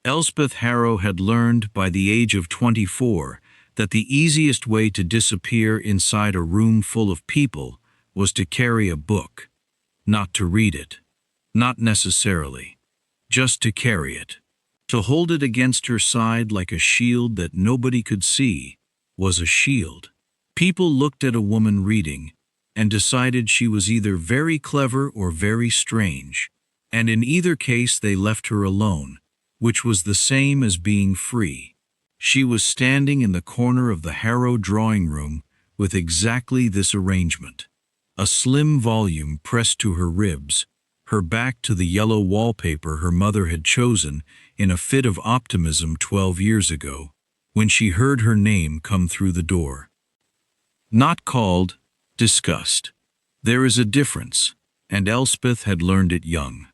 Elspeth Harrow had learned by the age of 24 that the easiest way to disappear inside a room full of people was to carry a book, not to read it, not necessarily, just to carry it. To hold it against her side like a shield that nobody could see was a shield. People looked at a woman reading and decided she was either very clever or very strange, and in either case they left her alone, which was the same as being free. She was standing in the corner of the Harrow drawing room with exactly this arrangement. A slim volume pressed to her ribs, her back to the yellow wallpaper her mother had chosen in a fit of optimism 12 years ago, when she heard her name come through the door. Not called, discussed. There is a difference, and Elspeth had learned it young.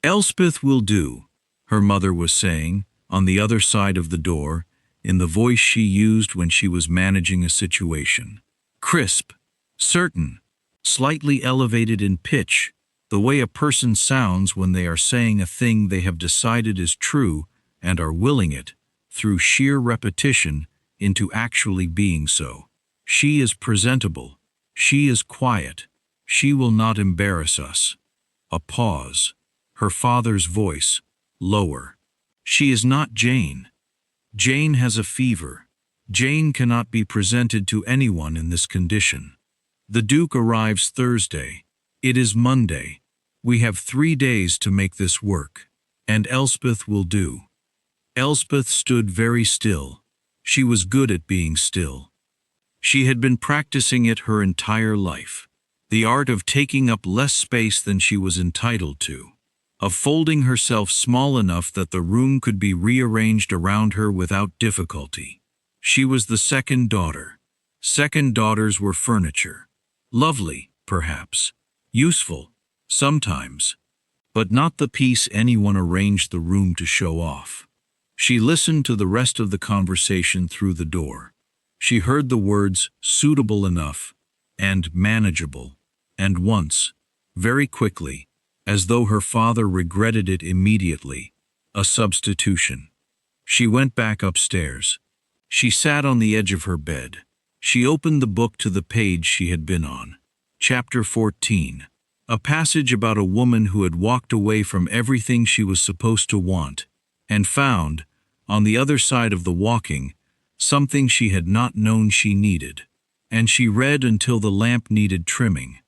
Elspeth will do, her mother was saying, on the other side of the door, in the voice she used when she was managing a situation. Crisp, certain, slightly elevated in pitch, the way a person sounds when they are saying a thing they have decided is true and are willing it, through sheer repetition, into actually being so. She is presentable. She is quiet. She will not embarrass us. A pause. Her father's voice, lower. She is not Jane. Jane has a fever. Jane cannot be presented to anyone in this condition. The Duke arrives Thursday. It is Monday. We have 3 days to make this work, and Elspeth will do. Elspeth stood very still. She was good at being still. She had been practicing it her entire life, the art of taking up less space than she was entitled to, of folding herself small enough that the room could be rearranged around her without difficulty. She was the second daughter. Second daughters were furniture. Lovely, perhaps. Useful, sometimes. But not the piece anyone arranged the room to show off. She listened to the rest of the conversation through the door. She heard the words suitable enough and manageable, and once, very quickly, as though her father regretted it immediately, a substitution. She went back upstairs. She sat on the edge of her bed. She opened the book to the page she had been on. Chapter 14. A passage about a woman who had walked away from everything she was supposed to want, and found, on the other side of the walking, something she had not known she needed. And she read until the lamp needed trimming.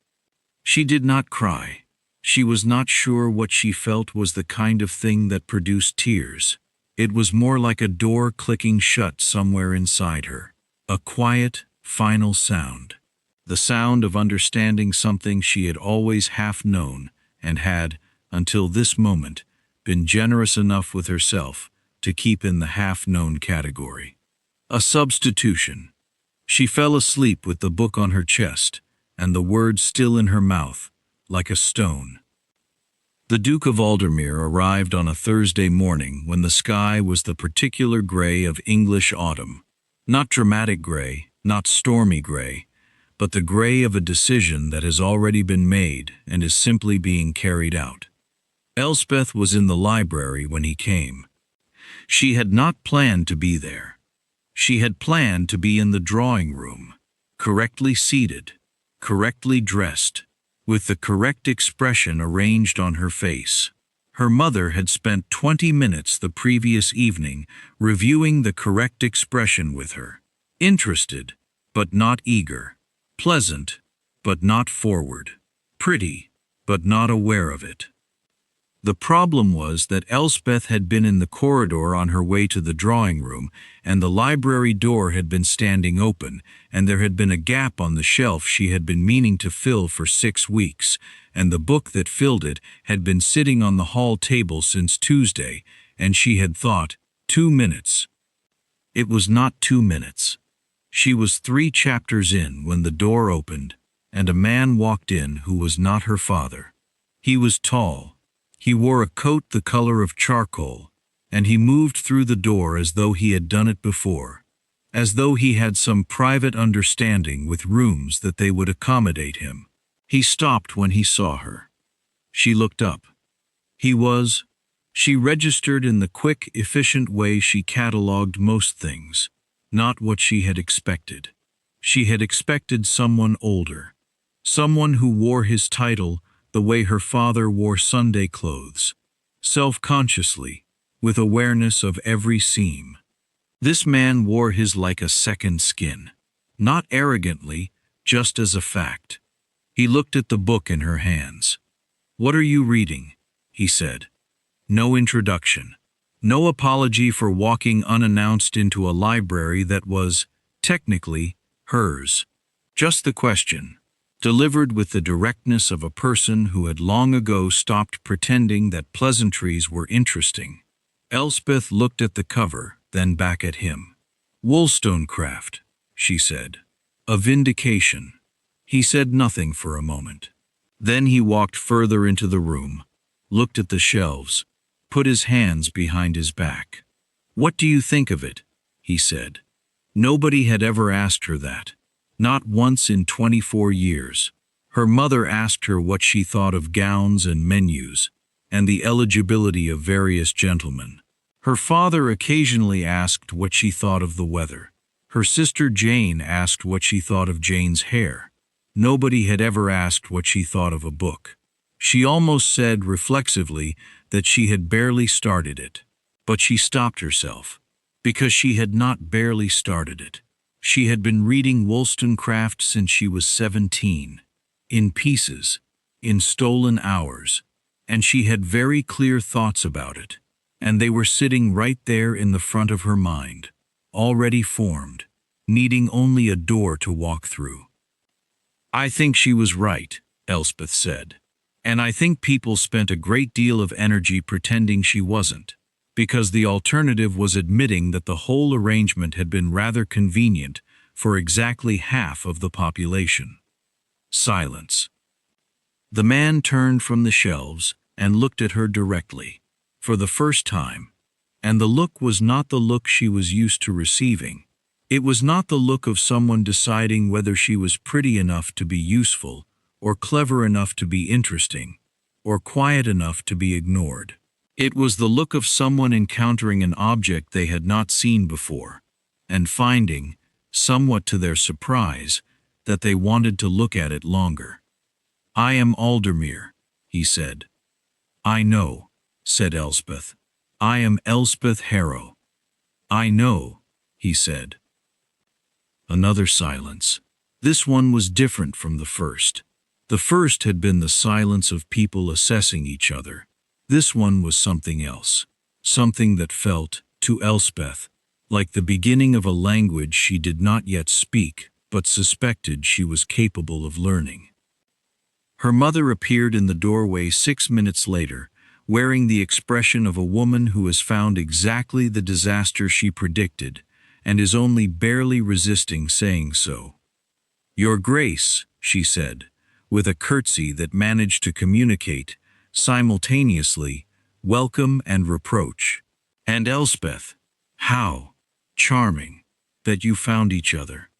She did not cry. She was not sure what she felt was the kind of thing that produced tears. It was more like a door clicking shut somewhere inside her. A quiet, final sound. The sound of understanding something she had always half known and had, until this moment, been generous enough with herself to keep in the half-known category. A substitution. She fell asleep with the book on her chest and the words still in her mouth, like a stone. The Duke of Aldermere arrived on a Thursday morning when the sky was the particular gray of English autumn. Not dramatic gray, not stormy gray, but the gray of a decision that has already been made and is simply being carried out. Elspeth was in the library when he came. She had not planned to be there. She had planned to be in the drawing room, correctly seated, correctly dressed, with the correct expression arranged on her face. Her mother had spent 20 minutes the previous evening reviewing the correct expression with her. Interested, but not eager. Pleasant, but not forward. Pretty, but not aware of it. The problem was that Elspeth had been in the corridor on her way to the drawing room, and the library door had been standing open, and there had been a gap on the shelf she had been meaning to fill for 6 weeks, and the book that filled it had been sitting on the hall table since Tuesday, and she had thought, 2 minutes. It was not 2 minutes. She was 3 chapters in when the door opened, and a man walked in who was not her father. He was tall. He wore a coat the color of charcoal, and he moved through the door as though he had done it before, as though he had some private understanding with rooms that they would accommodate him. He stopped when he saw her. She looked up. He was She registered in the quick, efficient way she catalogued most things, not what she had expected. She had expected someone older, someone who wore his title the way her father wore Sunday clothes, self-consciously, with awareness of every seam. This man wore his like a second skin, not arrogantly, just as a fact. He looked at the book in her hands. "What are you reading?" he said. No introduction. No apology for walking unannounced into a library that was, technically, hers. Just the question, delivered with the directness of a person who had long ago stopped pretending that pleasantries were interesting. Elspeth looked at the cover, then back at him. "Wollstonecraft," she said. "A vindication." He said nothing for a moment. Then he walked further into the room, looked at the shelves, put his hands behind his back. "What do you think of it?" he said. Nobody had ever asked her that. Not once in 24 years. Her mother asked her what she thought of gowns and menus, and the eligibility of various gentlemen. Her father occasionally asked what she thought of the weather. Her sister Jane asked what she thought of Jane's hair. Nobody had ever asked what she thought of a book. She almost said reflexively that she had barely started it. But she stopped herself, because she had not barely started it. She had been reading Wollstonecraft since she was 17, in pieces, in stolen hours, and she had very clear thoughts about it, and they were sitting right there in the front of her mind, already formed, needing only a door to walk through. "I think she was right," Elspeth said. "And I think people spent a great deal of energy pretending she wasn't, because the alternative was admitting that the whole arrangement had been rather convenient for exactly half of the population." Silence. The man turned from the shelves and looked at her directly, for the first time, and the look was not the look she was used to receiving. It was not the look of someone deciding whether she was pretty enough to be useful, or clever enough to be interesting, or quiet enough to be ignored. It was the look of someone encountering an object they had not seen before, and finding, somewhat to their surprise, that they wanted to look at it longer. "I am Aldermere," he said. "I know," said Elspeth. "I am Elspeth Harrow." "I know," he said. Another silence. This one was different from the first. The first had been the silence of people assessing each other. This one was something else, something that felt, to Elspeth, like the beginning of a language she did not yet speak, but suspected she was capable of learning. Her mother appeared in the doorway 6 minutes later, wearing the expression of a woman who has found exactly the disaster she predicted, and is only barely resisting saying so. "Your Grace," she said, with a curtsy that managed to communicate, simultaneously, welcome and reproach. "And Elspeth, how charming that you found each other."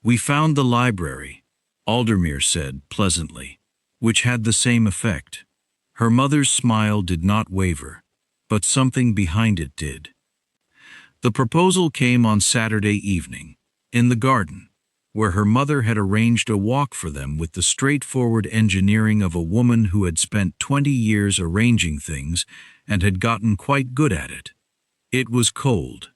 "We found the library," Aldermere said pleasantly, which had the same effect. Her mother's smile did not waver, but something behind it did. The proposal came on Saturday evening, in the garden, where her mother had arranged a walk for them with the straightforward engineering of a woman who had spent 20 years arranging things and had gotten quite good at it. It was cold.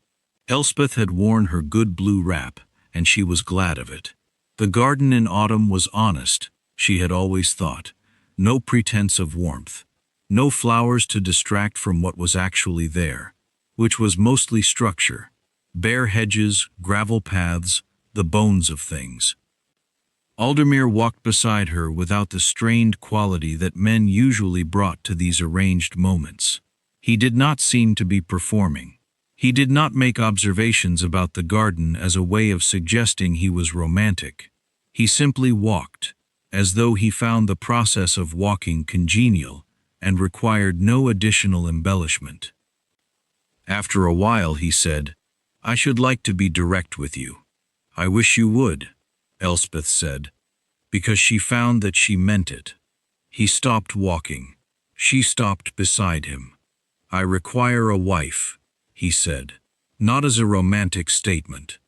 Elspeth had worn her good blue wrap, and she was glad of it. The garden in autumn was honest, she had always thought. No pretense of warmth. No flowers to distract from what was actually there, which was mostly structure. Bare hedges, gravel paths, the bones of things. Aldermere walked beside her without the strained quality that men usually brought to these arranged moments. He did not seem to be performing. He did not make observations about the garden as a way of suggesting he was romantic. He simply walked, as though he found the process of walking congenial and required no additional embellishment. After a while he said, "I should like to be direct with you." "I wish you would," Elspeth said, because she found that she meant it. He stopped walking. She stopped beside him. I require a wife, he said, not as a romantic statement.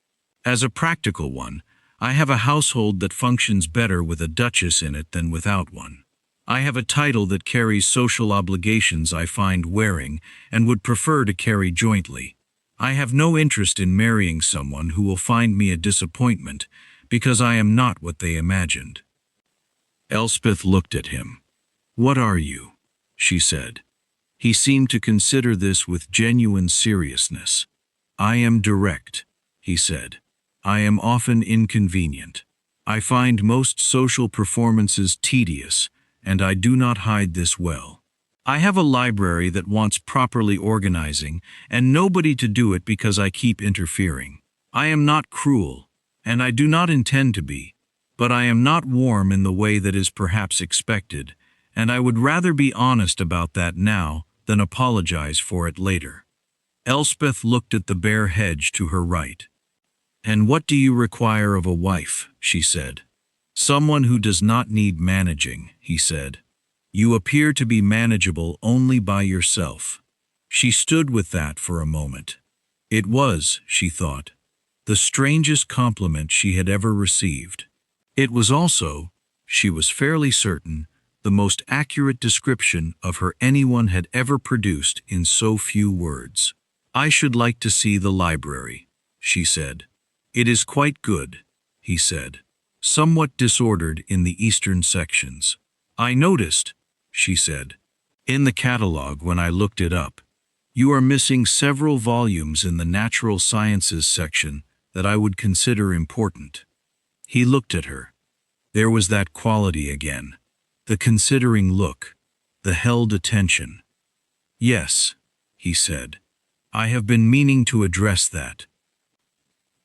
As a practical one, I have a household that functions better with a duchess in it than without one. I have a title that carries social obligations I find wearing and would prefer to carry jointly. I have no interest in marrying someone who will find me a disappointment because I am not what they imagined. Elspeth looked at him. What are you? She said. He seemed to consider this with genuine seriousness. I am direct, he said. I am often inconvenient. I find most social performances tedious, and I do not hide this well. I have a library that wants properly organizing, and nobody to do it because I keep interfering. I am not cruel, and I do not intend to be, but I am not warm in the way that is perhaps expected, and I would rather be honest about that now than apologize for it later. Elspeth looked at the bare hedge to her right. And what do you require of a wife? She said. Someone who does not need managing, he said. You appear to be manageable only by yourself. She stood with that for a moment. It was, she thought, the strangest compliment she had ever received. It was also, she was fairly certain, the most accurate description of her anyone had ever produced in so few words. I should like to see the library, she said. It is quite good, he said, somewhat disordered in the eastern sections. I noticed, she said, in the catalogue when I looked it up, you are missing several volumes in the natural sciences section that I would consider important. He looked at her. There was that quality again, the considering look, the held attention. Yes, he said, I have been meaning to address that.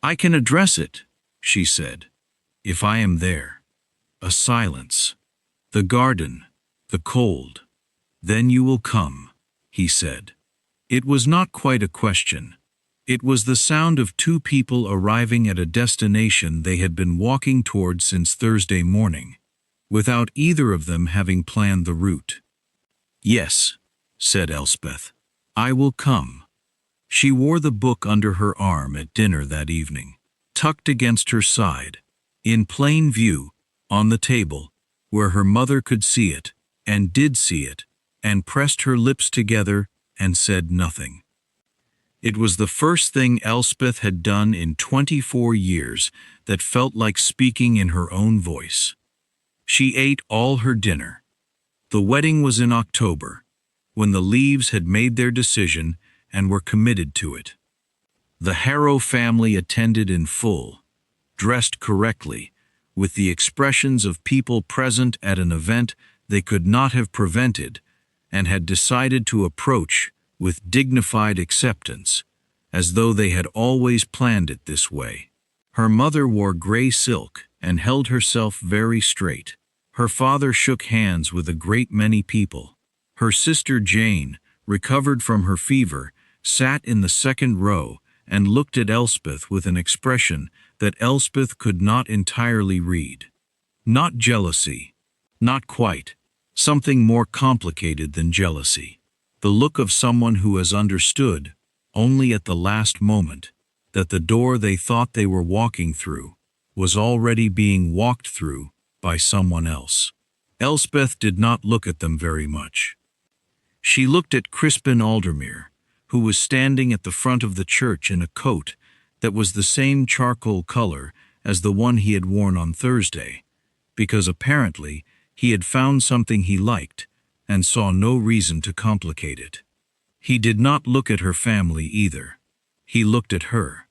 I can address it, she said, if I am there. A silence. The garden, the cold. Then you will come, he said. It was not quite a question. It was the sound of two people arriving at a destination they had been walking toward since Thursday morning, without either of them having planned the route. Yes, said Elspeth, I will come. She wore the book under her arm at dinner that evening, tucked against her side, in plain view, on the table, where her mother could see it, and did see it, and pressed her lips together and said nothing. It was the first thing Elspeth had done in 24 years that felt like speaking in her own voice. She ate all her dinner. The wedding was in October, when the Leaves had made their decision and were committed to it. The Harrow family attended in full, dressed correctly, with the expressions of people present at an event they could not have prevented, and had decided to approach with dignified acceptance, as though they had always planned it this way. Her mother wore gray silk and held herself very straight. Her father shook hands with a great many people. Her sister Jane, recovered from her fever, sat in the second row and looked at Elspeth with an expression that Elspeth could not entirely read. Not jealousy. Not quite. Something more complicated than jealousy. The look of someone who has understood, only at the last moment, that the door they thought they were walking through was already being walked through by someone else. Elspeth did not look at them very much. She looked at Crispin Aldermere, who was standing at the front of the church in a coat that was the same charcoal color as the one he had worn on Thursday, because apparently he had found something he liked and saw no reason to complicate it. He did not look at her family either. He looked at her.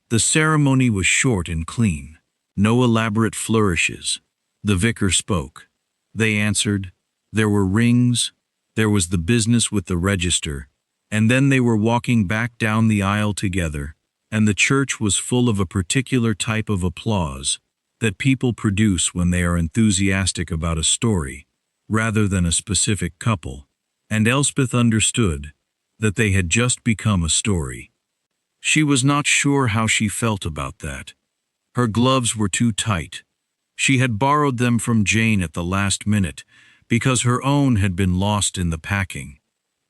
The ceremony was short and clean. No elaborate flourishes. The vicar spoke. They answered. There were rings. There was the business with the register. And then they were walking back down the aisle together, and the church was full of a particular type of applause that people produce when they are enthusiastic about a story, rather than a specific couple, and Elspeth understood that they had just become a story. She was not sure how she felt about that. Her gloves were too tight. She had borrowed them from Jane at the last minute, because her own had been lost in the packing.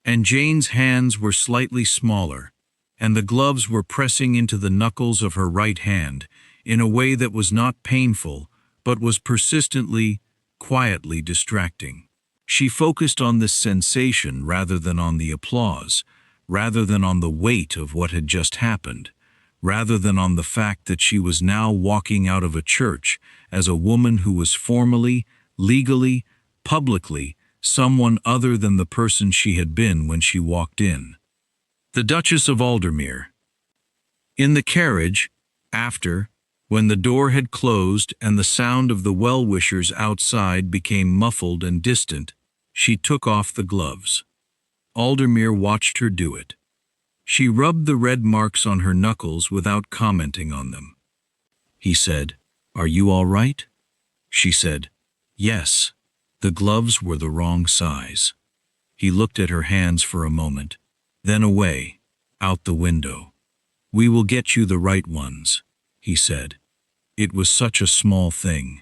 and Jane's hands were slightly smaller, and the gloves were pressing into the knuckles of her right hand in a way that was not painful, but was persistently, quietly distracting. She focused on this sensation rather than on the applause, rather than on the weight of what had just happened, rather than on the fact that she was now walking out of a church as a woman who was formally, legally, publicly, someone other than the person she had been when she walked in. The Duchess of Aldermere. In the carriage, when the door had closed and the sound of the well-wishers outside became muffled and distant, she took off the gloves. Aldermere watched her do it. She rubbed the red marks on her knuckles without commenting on them. He said, "Are you all right?" She said, "Yes." The gloves were the wrong size. He looked at her hands for a moment, then away, out the window. "We will get you the right ones," he said. It was such a small thing,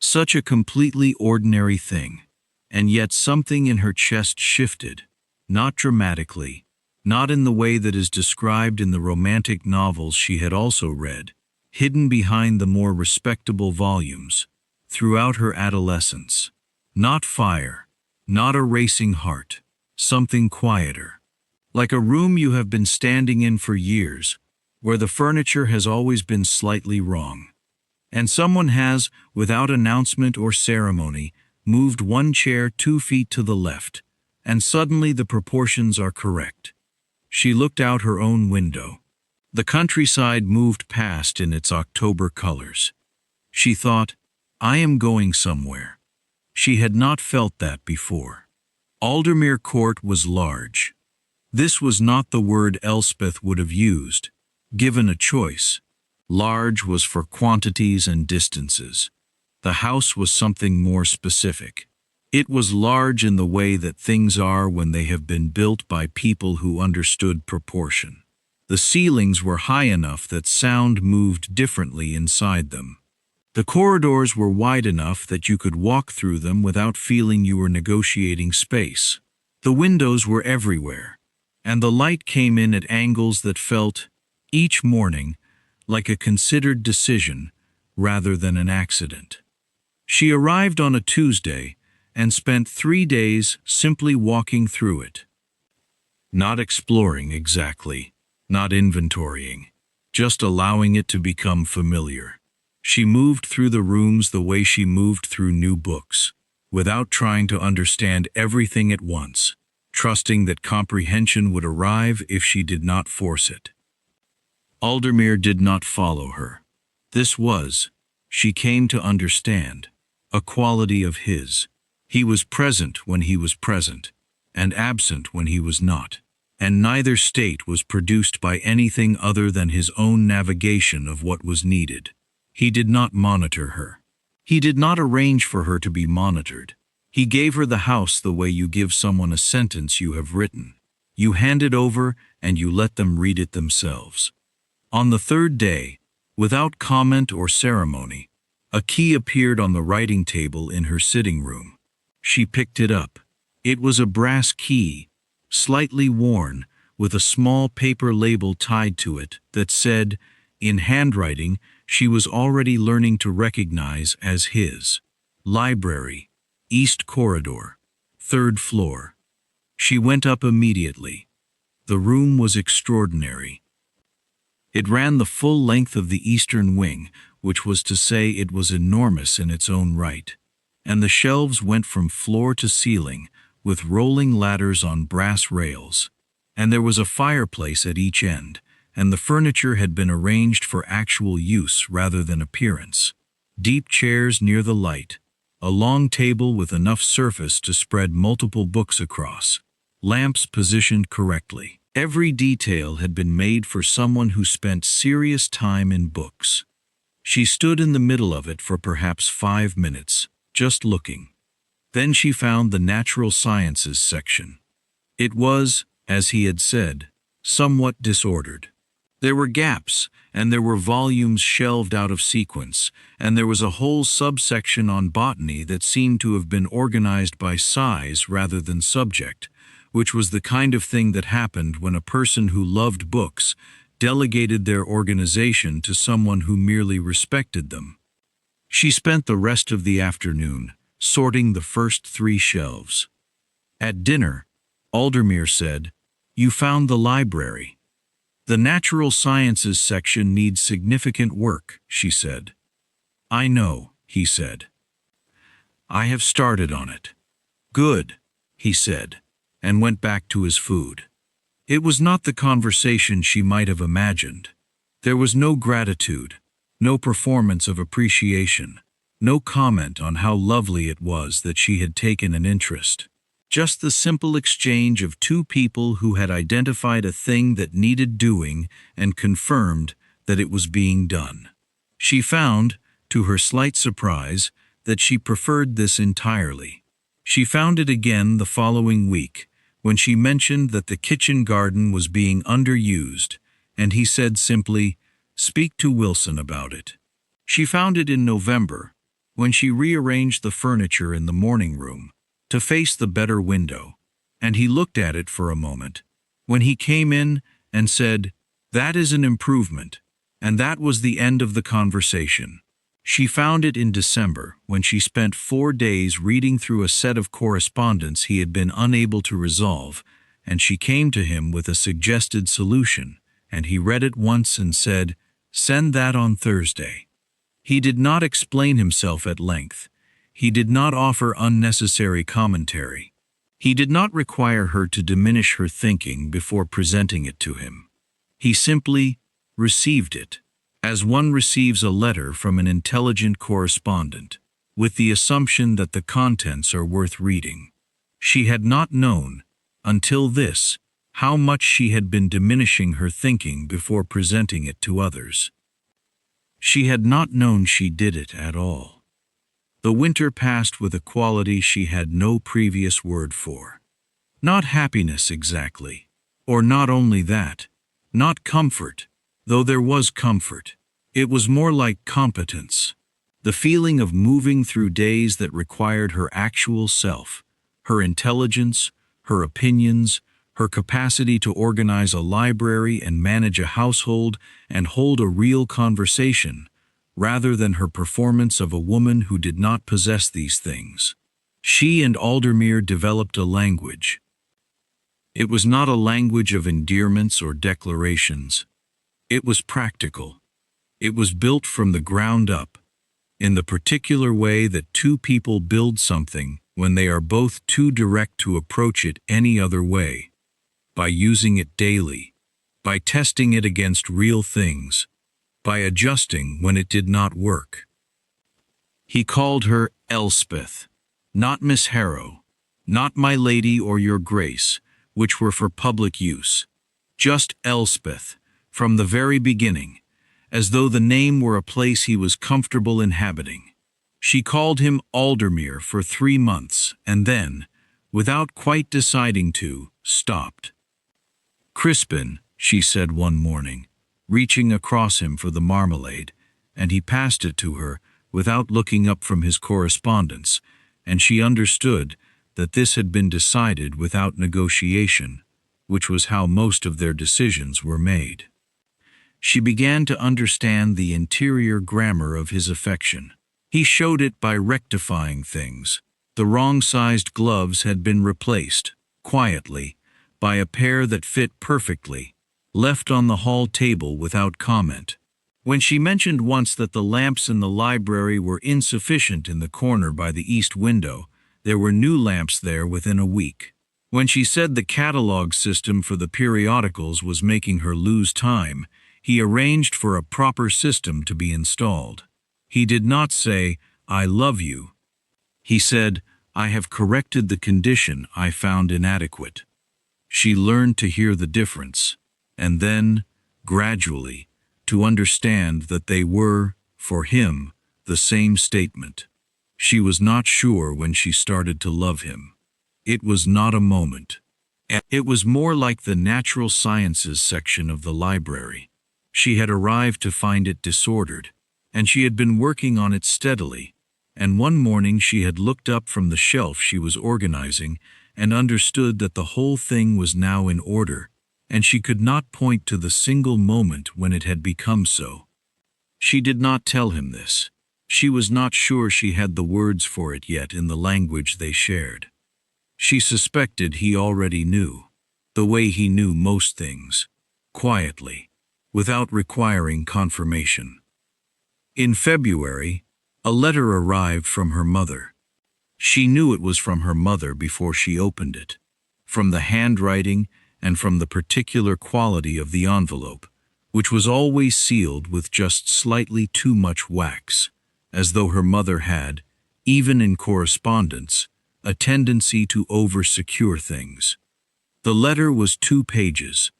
such a completely ordinary thing, and yet something in her chest shifted, not dramatically, not in the way that is described in the romantic novels she had also read, hidden behind the more respectable volumes, throughout her adolescence. Not fire, not a racing heart, something quieter. Like a room you have been standing in for years, where the furniture has always been slightly wrong. And someone has, without announcement or ceremony, moved one chair 2 feet to the left, and suddenly the proportions are correct. She looked out her own window. The countryside moved past in its October colors. She thought, "I am going somewhere." She had not felt that before. Aldermere Court was large. This was not the word Elspeth would have used, given a choice. Large was for quantities and distances. The house was something more specific. It was large in the way that things are when they have been built by people who understood proportion. The ceilings were high enough that sound moved differently inside them. The corridors were wide enough that you could walk through them without feeling you were negotiating space. The windows were everywhere, and the light came in at angles that felt, each morning, like a considered decision rather than an accident. She arrived on a Tuesday and spent 3 days simply walking through it. Not exploring exactly, not inventorying, just allowing it to become familiar. She moved through the rooms the way she moved through new books, without trying to understand everything at once, trusting that comprehension would arrive if she did not force it. Aldermere did not follow her. This was, she came to understand, a quality of his. He was present when he was present, and absent when he was not, and neither state was produced by anything other than his own navigation of what was needed. He did not monitor her. He did not arrange for her to be monitored. He gave her the house the way you give someone a sentence you have written. You hand it over and you let them read it themselves. On the 3rd day, without comment or ceremony, a key appeared on the writing table in her sitting room. She picked it up. It was a brass key, slightly worn, with a small paper label tied to it that said, in handwriting she was already learning to recognize as his, "Library, East Corridor, 3rd floor." She went up immediately. The room was extraordinary. It ran the full length of the eastern wing, which was to say it was enormous in its own right, and the shelves went from floor to ceiling, with rolling ladders on brass rails, and there was a fireplace at each end, and the furniture had been arranged for actual use rather than appearance. Deep chairs near the light, a long table with enough surface to spread multiple books across, lamps positioned correctly. Every detail had been made for someone who spent serious time in books. She stood in the middle of it for perhaps 5 minutes, just looking. Then she found the natural sciences section. It was, as he had said, somewhat disordered. There were gaps, and there were volumes shelved out of sequence, and there was a whole subsection on botany that seemed to have been organized by size rather than subject, which was the kind of thing that happened when a person who loved books delegated their organization to someone who merely respected them. She spent the rest of the afternoon sorting the first 3 shelves. At dinner, Aldermere said, "You found the library." "The natural sciences section needs significant work," she said. "I know," he said. "I have started on it." "Good," he said, and went back to his food. It was not the conversation she might have imagined. There was no gratitude, no performance of appreciation, no comment on how lovely it was that she had taken an interest. Just the simple exchange of 2 people who had identified a thing that needed doing and confirmed that it was being done. She found, to her slight surprise, that she preferred this entirely. She found it again the following week, when she mentioned that the kitchen garden was being underused, and he said simply, "Speak to Wilson about it." She found it in November, when she rearranged the furniture in the morning room to face the better window, and he looked at it for a moment, when he came in and said, "That is an improvement," and that was the end of the conversation. She found it in December, when she spent 4 days reading through a set of correspondence he had been unable to resolve, and she came to him with a suggested solution, and he read it once and said, "Send that on Thursday." He did not explain himself at length. He did not offer unnecessary commentary. He did not require her to diminish her thinking before presenting it to him. He simply received it, as one receives a letter from an intelligent correspondent, with the assumption that the contents are worth reading. She had not known, until this, how much she had been diminishing her thinking before presenting it to others. She had not known she did it at all. The winter passed with a quality she had no previous word for. Not happiness exactly, or not only that, not comfort, though there was comfort. It was more like competence, the feeling of moving through days that required her actual self, her intelligence, her opinions, her capacity to organize a library and manage a household and hold a real conversation, rather than her performance of a woman who did not possess these things. She and Aldermere developed a language. It was not a language of endearments or declarations. It was practical. It was built from the ground up, in the particular way that 2 people build something when they are both too direct to approach it any other way, by using it daily, by testing it against real things, by adjusting when it did not work. He called her Elspeth, not Miss Harrow, not my lady or your grace, which were for public use, just Elspeth, from the very beginning, as though the name were a place he was comfortable inhabiting. She called him Aldermere for 3 months, and then, without quite deciding to, stopped. "Crispin," she said one morning, reaching across him for the marmalade, and he passed it to her without looking up from his correspondence, and she understood that this had been decided without negotiation, which was how most of their decisions were made. She began to understand the interior grammar of his affection. He showed it by rectifying things. The wrong-sized gloves had been replaced, quietly, by a pair that fit perfectly, left on the hall table without comment. When she mentioned once that the lamps in the library were insufficient in the corner by the east window, there were new lamps there within a week. When she said the catalog system for the periodicals was making her lose time, he arranged for a proper system to be installed. He did not say, "I love you." He said, "I have corrected the condition I found inadequate." She learned to hear the difference, and then, gradually, to understand that they were, for him, the same statement. She was not sure when she started to love him. It was not a moment. It was more like the natural sciences section of the library. She had arrived to find it disordered, and she had been working on it steadily, and one morning she had looked up from the shelf she was organizing and understood that the whole thing was now in order, and she could not point to the single moment when it had become so. She did not tell him this. She was not sure she had the words for it yet in the language they shared. She suspected he already knew, the way he knew most things, quietly, without requiring confirmation. In February, a letter arrived from her mother. She knew it was from her mother before she opened it, from the handwriting and from the particular quality of the envelope, which was always sealed with just slightly too much wax, as though her mother had, even in correspondence, a tendency to over-secure things. The letter was 2 pages.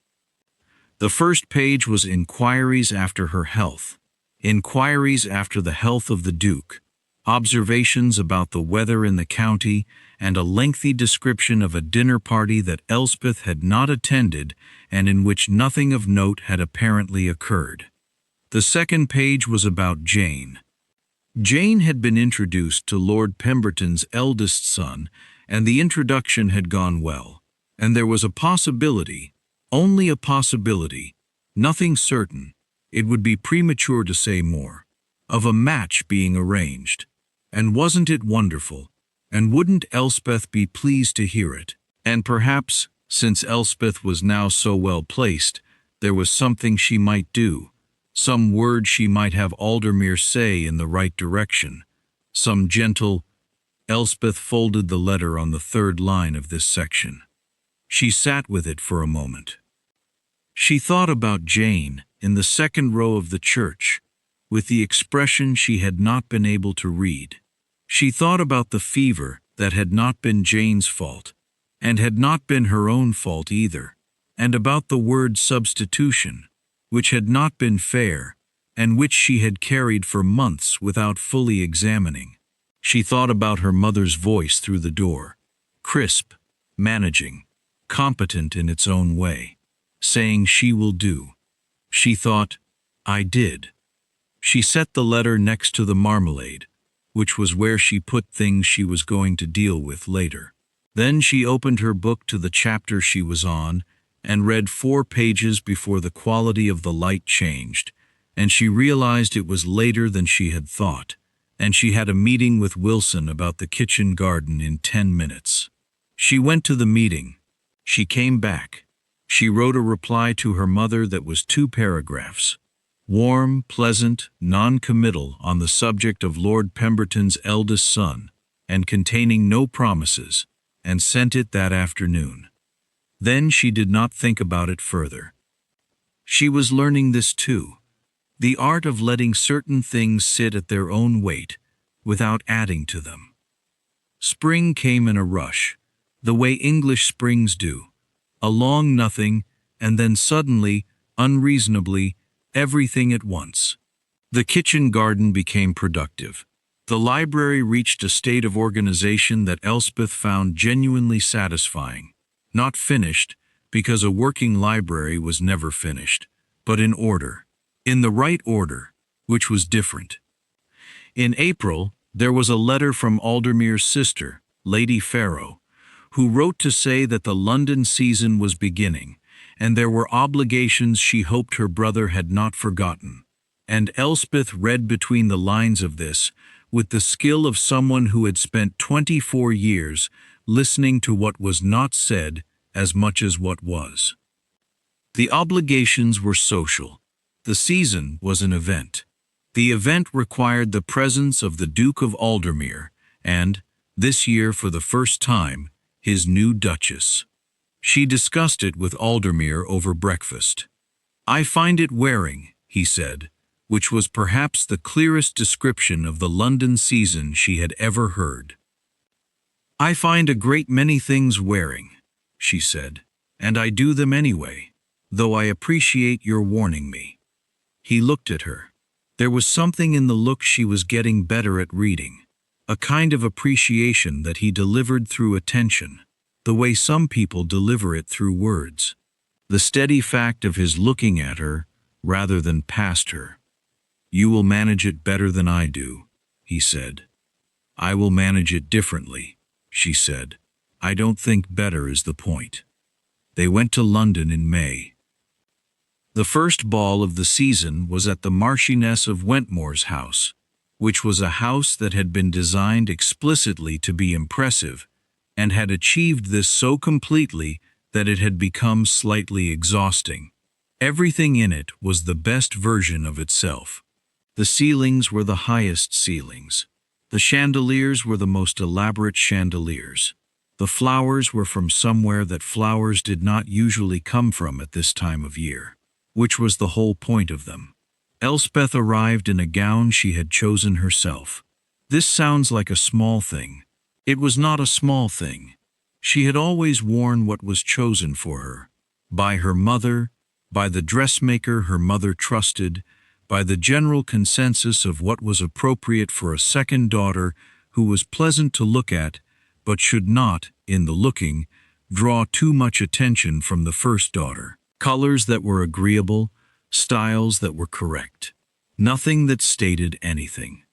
The first page was inquiries after her health, inquiries after the health of the Duke, observations about the weather in the county, and a lengthy description of a dinner party that Elspeth had not attended and in which nothing of note had apparently occurred. The second page was about Jane. Jane had been introduced to Lord Pemberton's eldest son, and the introduction had gone well, and there was a possibility, only a possibility, nothing certain, it would be premature to say more, of a match being arranged. And wasn't it wonderful? And wouldn't Elspeth be pleased to hear it? And perhaps, since Elspeth was now so well placed, there was something she might do, some word she might have Aldermere say in the right direction, some gentle— Elspeth folded the letter on the 3rd line of this section. She sat with it for a moment. She thought about Jane in the 2nd row of the church, with the expression she had not been able to read. She thought about the fever that had not been Jane's fault, and had not been her own fault either, and about the word substitution, which had not been fair, and which she had carried for months without fully examining. She thought about her mother's voice through the door, crisp, managing, competent in its own way, saying she will do. She thought, I did. She set the letter next to the marmalade, which was where she put things she was going to deal with later. Then she opened her book to the chapter she was on and read 4 pages before the quality of the light changed, and she realized it was later than she had thought, and she had a meeting with Wilson about the kitchen garden in 10 minutes. She went to the meeting. She came back. She wrote a reply to her mother that was 2 paragraphs. Warm, pleasant, non-committal on the subject of Lord Pemberton's eldest son, and containing no promises, and sent it that afternoon. Then she did not think about it further. She was learning this too, the art of letting certain things sit at their own weight, without adding to them. Spring came in a rush, the way English springs do, a long nothing, and then suddenly, unreasonably, everything at once. The kitchen garden became productive. The library reached a state of organization that Elspeth found genuinely satisfying. Not finished, because a working library was never finished, but in order. In the right order, which was different. In April, there was a letter from Aldermere's sister, Lady Farrow, who wrote to say that the London season was beginning, and there were obligations she hoped her brother had not forgotten. And Elspeth read between the lines of this, with the skill of someone who had spent 24 years listening to what was not said as much as what was. The obligations were social. The season was an event. The event required the presence of the Duke of Aldermere and, this year for the first time, his new Duchess. She discussed it with Aldermere over breakfast. I find it wearing, he said, which was perhaps the clearest description of the London season she had ever heard. I find a great many things wearing, she said, and I do them anyway, though I appreciate your warning me. He looked at her. There was something in the look she was getting better at reading, a kind of appreciation that he delivered through attention, the way some people deliver it through words. The steady fact of his looking at her, rather than past her. You will manage it better than I do, he said. I will manage it differently, she said, I don't think better is the point. They went to London in May. The first ball of the season was at the Marchioness of Wentmore's house, which was a house that had been designed explicitly to be impressive, and had achieved this so completely that it had become slightly exhausting. Everything in it was the best version of itself. The ceilings were the highest ceilings. The chandeliers were the most elaborate chandeliers. The flowers were from somewhere that flowers did not usually come from at this time of year, which was the whole point of them. Elspeth arrived in a gown she had chosen herself. This sounds like a small thing. It was not a small thing. She had always worn what was chosen for her, by her mother, by the dressmaker her mother trusted, by the general consensus of what was appropriate for a second daughter who was pleasant to look at, but should not, in the looking, draw too much attention from the first daughter. Colors that were agreeable, styles that were correct. Nothing that stated anything.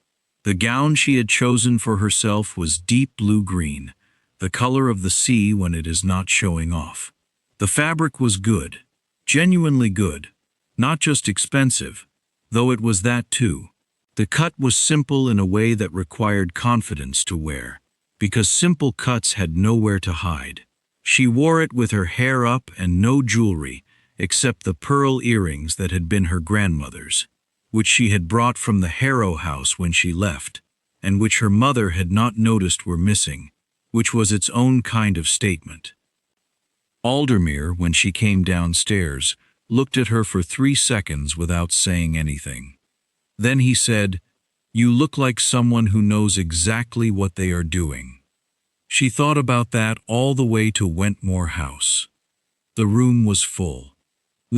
The gown she had chosen for herself was deep blue-green, the color of the sea when it is not showing off. The fabric was good, genuinely good, not just expensive, though it was that too. The cut was simple in a way that required confidence to wear, because simple cuts had nowhere to hide. She wore it with her hair up and no jewelry, except the pearl earrings that had been her grandmother's, which she had brought from the Harrow house when she left, and which her mother had not noticed were missing, which was its own kind of statement. Aldermere, when she came downstairs, looked at her for 3 seconds without saying anything. Then he said, "You look like someone who knows exactly what they are doing." She thought about that all the way to Wentmore House. The room was full.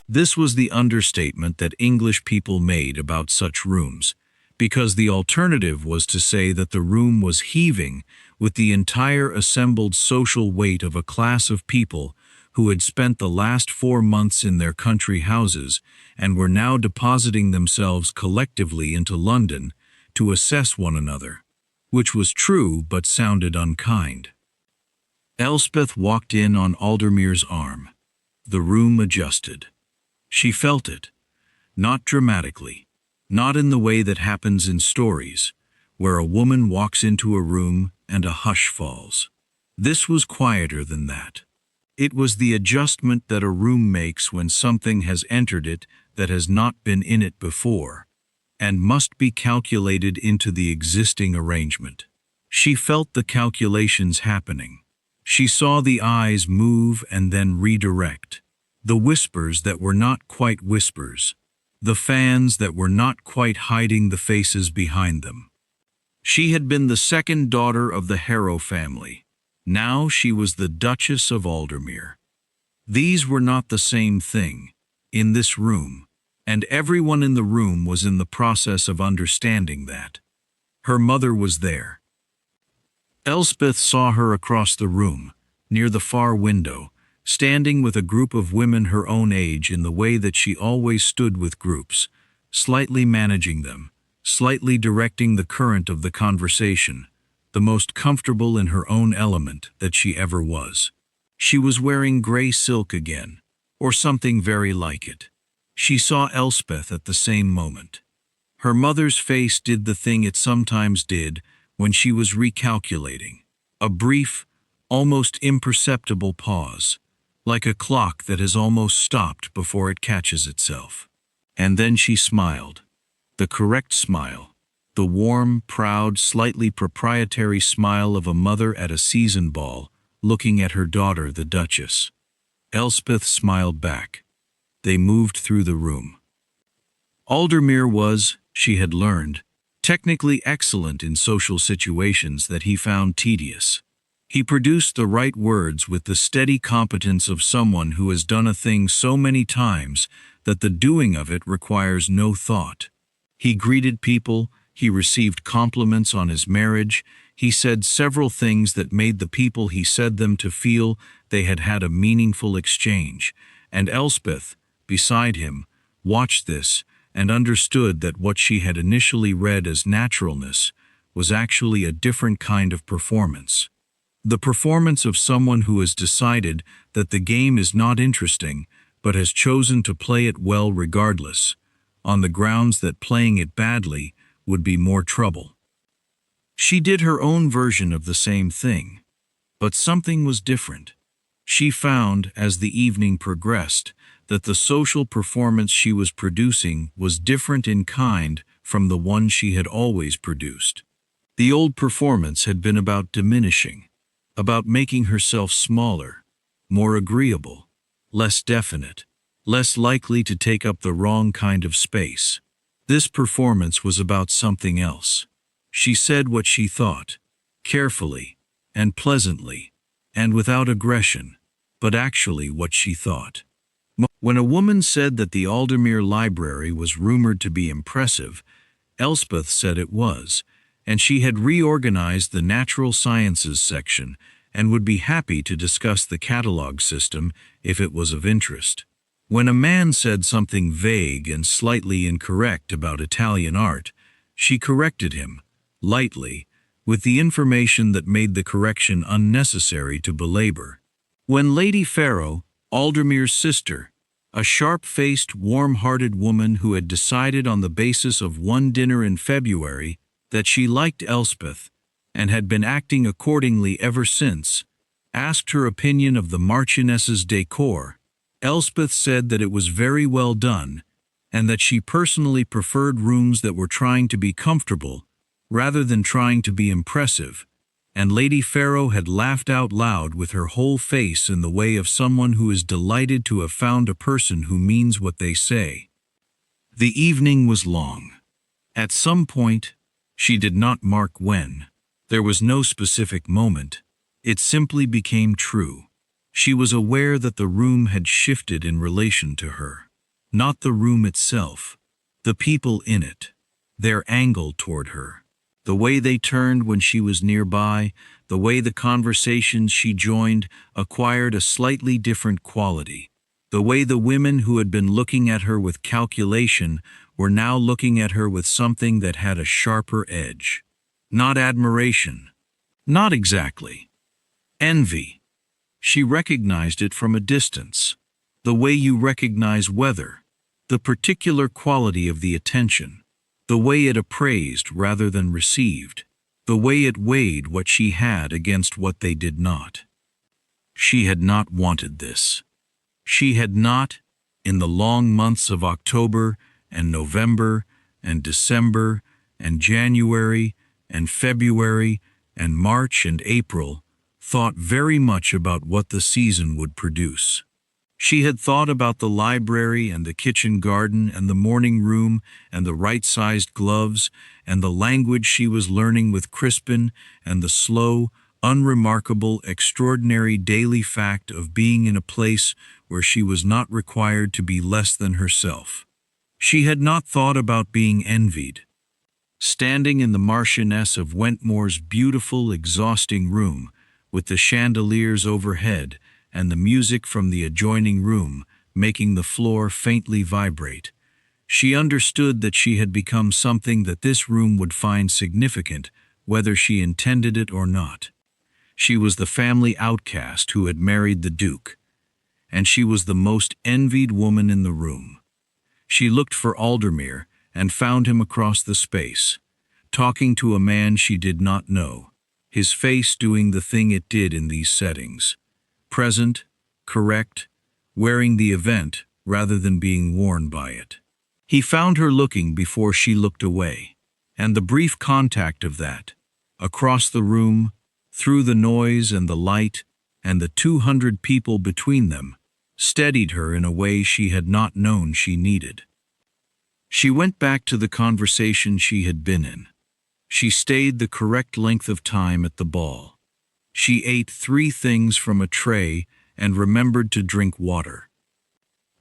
This was the understatement that English people made about such rooms, because the alternative was to say that the room was heaving with the entire assembled social weight of a class of people who had spent the last 4 months in their country houses and were now depositing themselves collectively into London to assess one another, which was true but sounded unkind. Elspeth walked in on Aldermere's arm. The room adjusted. She felt it, not dramatically, not in the way that happens in stories, where a woman walks into a room and a hush falls. This was quieter than that. It was the adjustment that a room makes when something has entered it that has not been in it before, and must be calculated into the existing arrangement. She felt the calculations happening. She saw the eyes move and then redirect, the whispers that were not quite whispers, the fans that were not quite hiding the faces behind them. She had been the second daughter of the Harrow family. Now she was the Duchess of Aldermere. These were not the same thing, in this room, and everyone in the room was in the process of understanding that. Her mother was there. Elspeth saw her across the room, near the far window, standing with a group of women her own age in the way that she always stood with groups, slightly managing them, slightly directing the current of the conversation, the most comfortable in her own element that she ever was. She was wearing gray silk again, or something very like it. She saw Elspeth at the same moment. Her mother's face did the thing it sometimes did when she was recalculating, a brief, almost imperceptible pause, like a clock that has almost stopped before it catches itself. And then she smiled, the correct smile, the warm, proud, slightly proprietary smile of a mother at a season ball, looking at her daughter, the Duchess. Elspeth smiled back. They moved through the room. Aldermere was, she had learned, technically excellent in social situations that he found tedious. He produced the right words with the steady competence of someone who has done a thing so many times that the doing of it requires no thought. He greeted people, he received compliments on his marriage, he said several things that made the people he said them to feel they had had a meaningful exchange, and Elspeth, beside him, watched this and understood that what she had initially read as naturalness was actually a different kind of performance. The performance of someone who has decided that the game is not interesting, but has chosen to play it well regardless, on the grounds that playing it badly would be more trouble. She did her own version of the same thing, but something was different. She found, as the evening progressed, that the social performance she was producing was different in kind from the one she had always produced. The old performance had been about diminishing, about making herself smaller, more agreeable, less definite, less likely to take up the wrong kind of space. This performance was about something else. She said what she thought, carefully and pleasantly, and without aggression, but actually what she thought. When a woman said that the Aldermere Library was rumored to be impressive, Elspeth said it was, and she had reorganized the Natural Sciences section and would be happy to discuss the catalog system if it was of interest. When a man said something vague and slightly incorrect about Italian art, she corrected him, lightly, with the information that made the correction unnecessary to belabor. When Lady Farrow, Aldermere's sister, a sharp-faced, warm-hearted woman who had decided on the basis of one dinner in February that she liked Elspeth, and had been acting accordingly ever since, asked her opinion of the Marchioness's decor, Elspeth said that it was very well done, and that she personally preferred rooms that were trying to be comfortable, rather than trying to be impressive, and Lady Farrow had laughed out loud with her whole face in the way of someone who is delighted to have found a person who means what they say. The evening was long. At some point, she did not mark when. There was no specific moment. It simply became true. She was aware that the room had shifted in relation to her. Not the room itself, the people in it, their angle toward her. The way they turned when she was nearby, the way the conversations she joined acquired a slightly different quality. The way the women who had been looking at her with calculation were now looking at her with something that had a sharper edge. Not admiration. Not exactly. Envy. She recognized it from a distance. The way you recognize weather. The particular quality of the attention. The way it appraised rather than received. The way it weighed what she had against what they did not. She had not wanted this. She had not, in the long months of October and November and December and January and February and March and April, thought very much about what the season would produce. She had thought about the library and the kitchen garden and the morning room and the right-sized gloves and the language she was learning with Crispin and the slow, unremarkable, extraordinary daily fact of being in a place where she was not required to be less than herself. She had not thought about being envied. Standing in the Marchioness of Wentmore's beautiful, exhausting room, with the chandeliers overhead and the music from the adjoining room making the floor faintly vibrate, she understood that she had become something that this room would find significant, whether she intended it or not. She was the family outcast who had married the Duke, and she was the most envied woman in the room. She looked for Aldermere and found him across the space, talking to a man she did not know, his face doing the thing it did in these settings. Present, correct, wearing the event rather than being worn by it. He found her looking before she looked away, and the brief contact of that, across the room, through the noise and the light, and the 200 people between them, steadied her in a way she had not known she needed. She went back to the conversation she had been in. She stayed the correct length of time at the ball. She ate 3 things from a tray and remembered to drink water.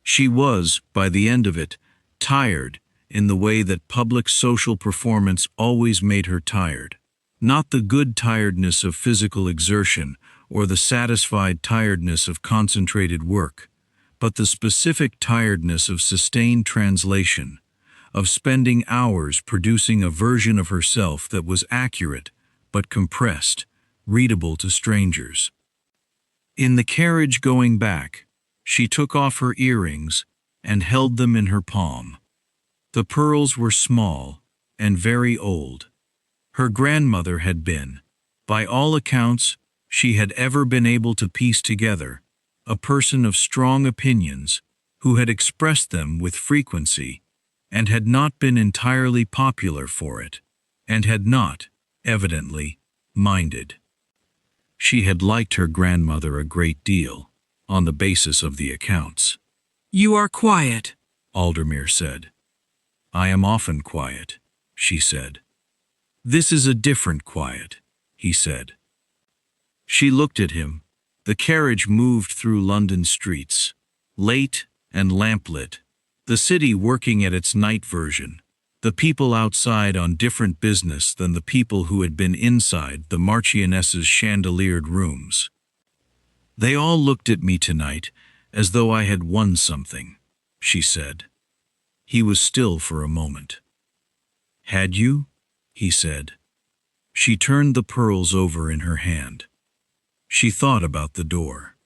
She was, by the end of it, tired in the way that public social performance always made her tired. Not the good tiredness of physical exertion or the satisfied tiredness of concentrated work, but the specific tiredness of sustained translation, of spending hours producing a version of herself that was accurate but compressed, readable to strangers. In the carriage going back, she took off her earrings and held them in her palm. The pearls were small and very old. Her grandmother had been, by all accounts she had ever been able to piece together, a person of strong opinions who had expressed them with frequency and had not been entirely popular for it, and had not, evidently, minded. She had liked her grandmother a great deal, on the basis of the accounts. "You are quiet," Aldemir said. "I am often quiet," she said. "This is a different quiet," he said. She looked at him. The carriage moved through London streets, late and lamplit, the city working at its night version, the people outside on different business than the people who had been inside the Marchioness's chandeliered rooms. "They all looked at me tonight as though I had won something," she said. He was still for a moment. "Had you?" he said. She turned the pearls over in her hand. She thought about the door,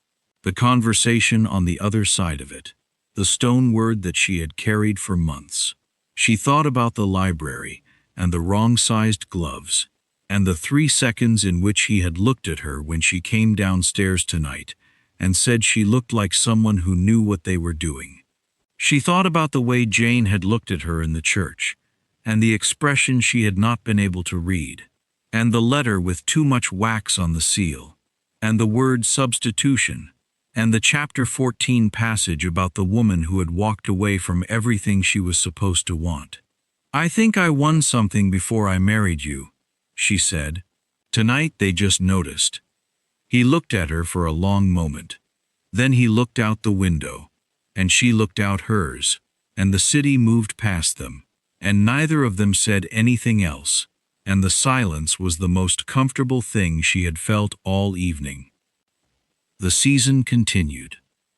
the conversation on the other side of it, the stone word that she had carried for months. She thought about the library and the wrong-sized gloves, and the 3 seconds in which he had looked at her when she came downstairs tonight and said she looked like someone who knew what they were doing. She thought about the way Jane had looked at her in the church, and the expression she had not been able to read, and the letter with too much wax on the seal, and the word substitution, and the chapter 14 passage about the woman who had walked away from everything she was supposed to want. "I think I won something before I married you," she said. Tonight they just noticed. He looked at her for a long moment. Then he looked out the window, and she looked out hers, and the city moved past them, and neither of them said anything else, and the silence was the most comfortable thing she had felt all evening. The season continued.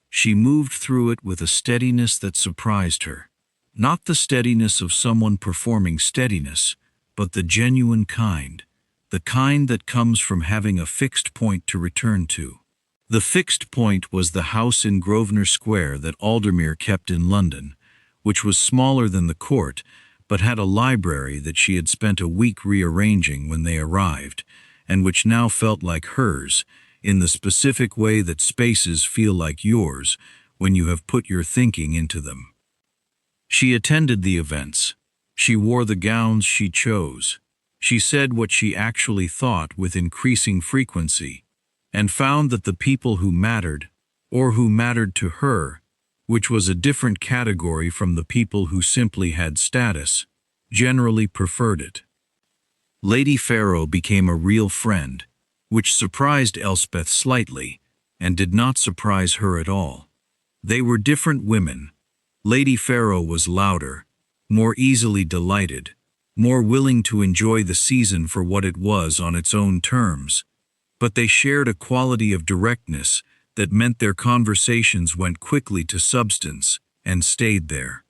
She moved through it with a steadiness that surprised her. Not the steadiness of someone performing steadiness, but the genuine kind, the kind that comes from having a fixed point to return to. The fixed point was the house in Grosvenor Square that Aldemir kept in London, which was smaller than the court, but had a library that she had spent a week rearranging when they arrived, and which now felt like hers, in the specific way that spaces feel like yours when you have put your thinking into them. She attended the events. She wore the gowns she chose. She said what she actually thought with increasing frequency, and found that the people who mattered, or who mattered to her, which was a different category from the people who simply had status, generally preferred it. Lady Farrow became a real friend, which surprised Elspeth slightly, and did not surprise her at all. They were different women. Lady Farrow was louder, more easily delighted, more willing to enjoy the season for what it was on its own terms, but they shared a quality of directness that meant their conversations went quickly to substance and stayed there.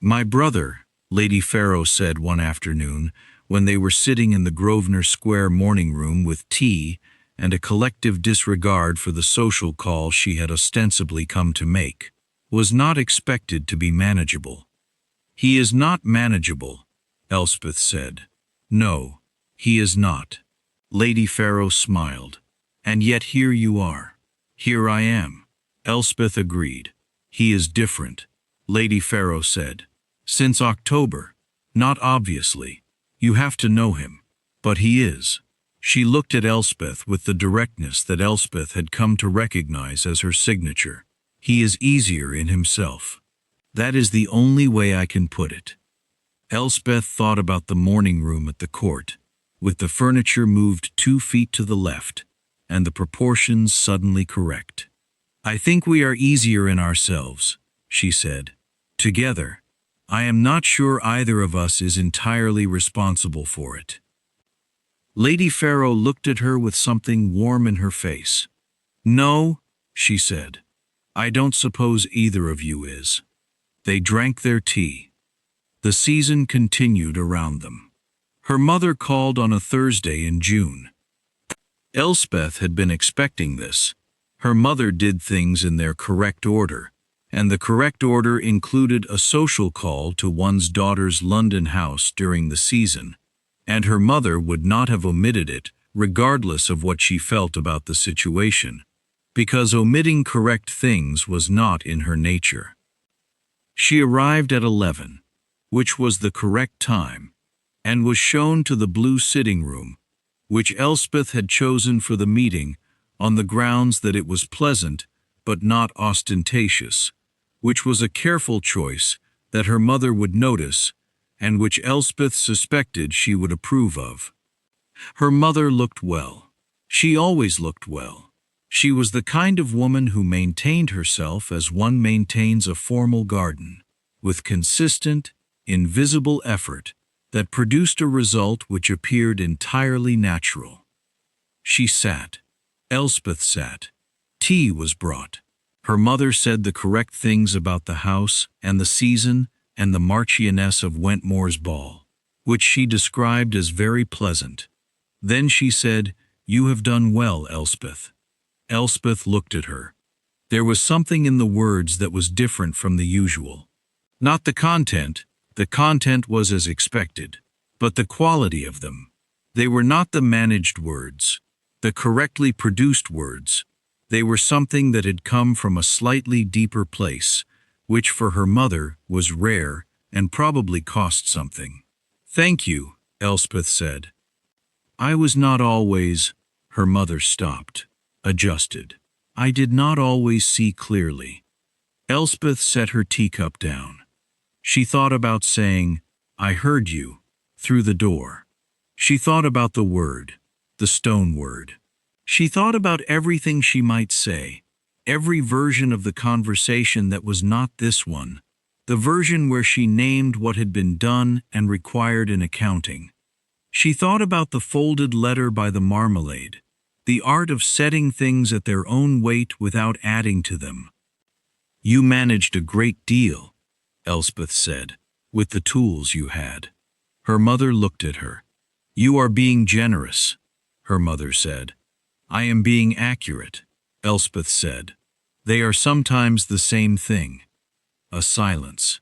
"My brother," Lady Farrow said one afternoon, when they were sitting in the Grosvenor Square morning room with tea and a collective disregard for the social call she had ostensibly come to make, "was not expected to be manageable." "He is not manageable," Elspeth said. "No, he is not." Lady Farrow smiled. "And yet here you are." "Here I am," Elspeth agreed. "He is different," Lady Farrow said. "Since October. Not obviously. You have to know him. But he is." She looked at Elspeth with the directness that Elspeth had come to recognize as her signature. "He is easier in himself. That is the only way I can put it." Elspeth thought about the morning room at the court, with the furniture moved 2 feet to the left, and the proportions suddenly correct. "I think we are easier in ourselves," she said. "Together. I am not sure either of us is entirely responsible for it." Lady Farrow looked at her with something warm in her face. "No," she said. "I don't suppose either of you is." They drank their tea. The season continued around them. Her mother called on a Thursday in June. Elspeth had been expecting this. Her mother did things in their correct order, and the correct order included a social call to one's daughter's London house during the season, and her mother would not have omitted it regardless of what she felt about the situation, because omitting correct things was not in her nature. She arrived at 11, which was the correct time, and was shown to the blue sitting room, which Elspeth had chosen for the meeting on the grounds that it was pleasant but not ostentatious, which was a careful choice that her mother would notice and which Elspeth suspected she would approve of. Her mother looked well. She always looked well. She was the kind of woman who maintained herself as one maintains a formal garden, with consistent, invisible effort that produced a result which appeared entirely natural. She sat. Elspeth sat. Tea was brought. Her mother said the correct things about the house and the season and the Marchioness of Wentmore's ball, which she described as very pleasant. Then she said, "You have done well, Elspeth." Elspeth looked at her. There was something in the words that was different from the usual. Not the content was as expected, but the quality of them. They were not the managed words, the correctly produced words. They were something that had come from a slightly deeper place, which for her mother was rare and probably cost something. "Thank you," Elspeth said. "I was not always—" Her mother stopped, adjusted. "I did not always see clearly." Elspeth set her teacup down. She thought about saying, "I heard you," through the door. She thought about the word, the stone word. She thought about everything she might say, every version of the conversation that was not this one, the version where she named what had been done and required an accounting. She thought about the folded letter by the marmalade, the art of setting things at their own weight without adding to them. "You managed a great deal," Elspeth said, "with the tools you had." Her mother looked at her. "You are being generous," her mother said. "I am being accurate," Elspeth said. "They are sometimes the same thing." A silence.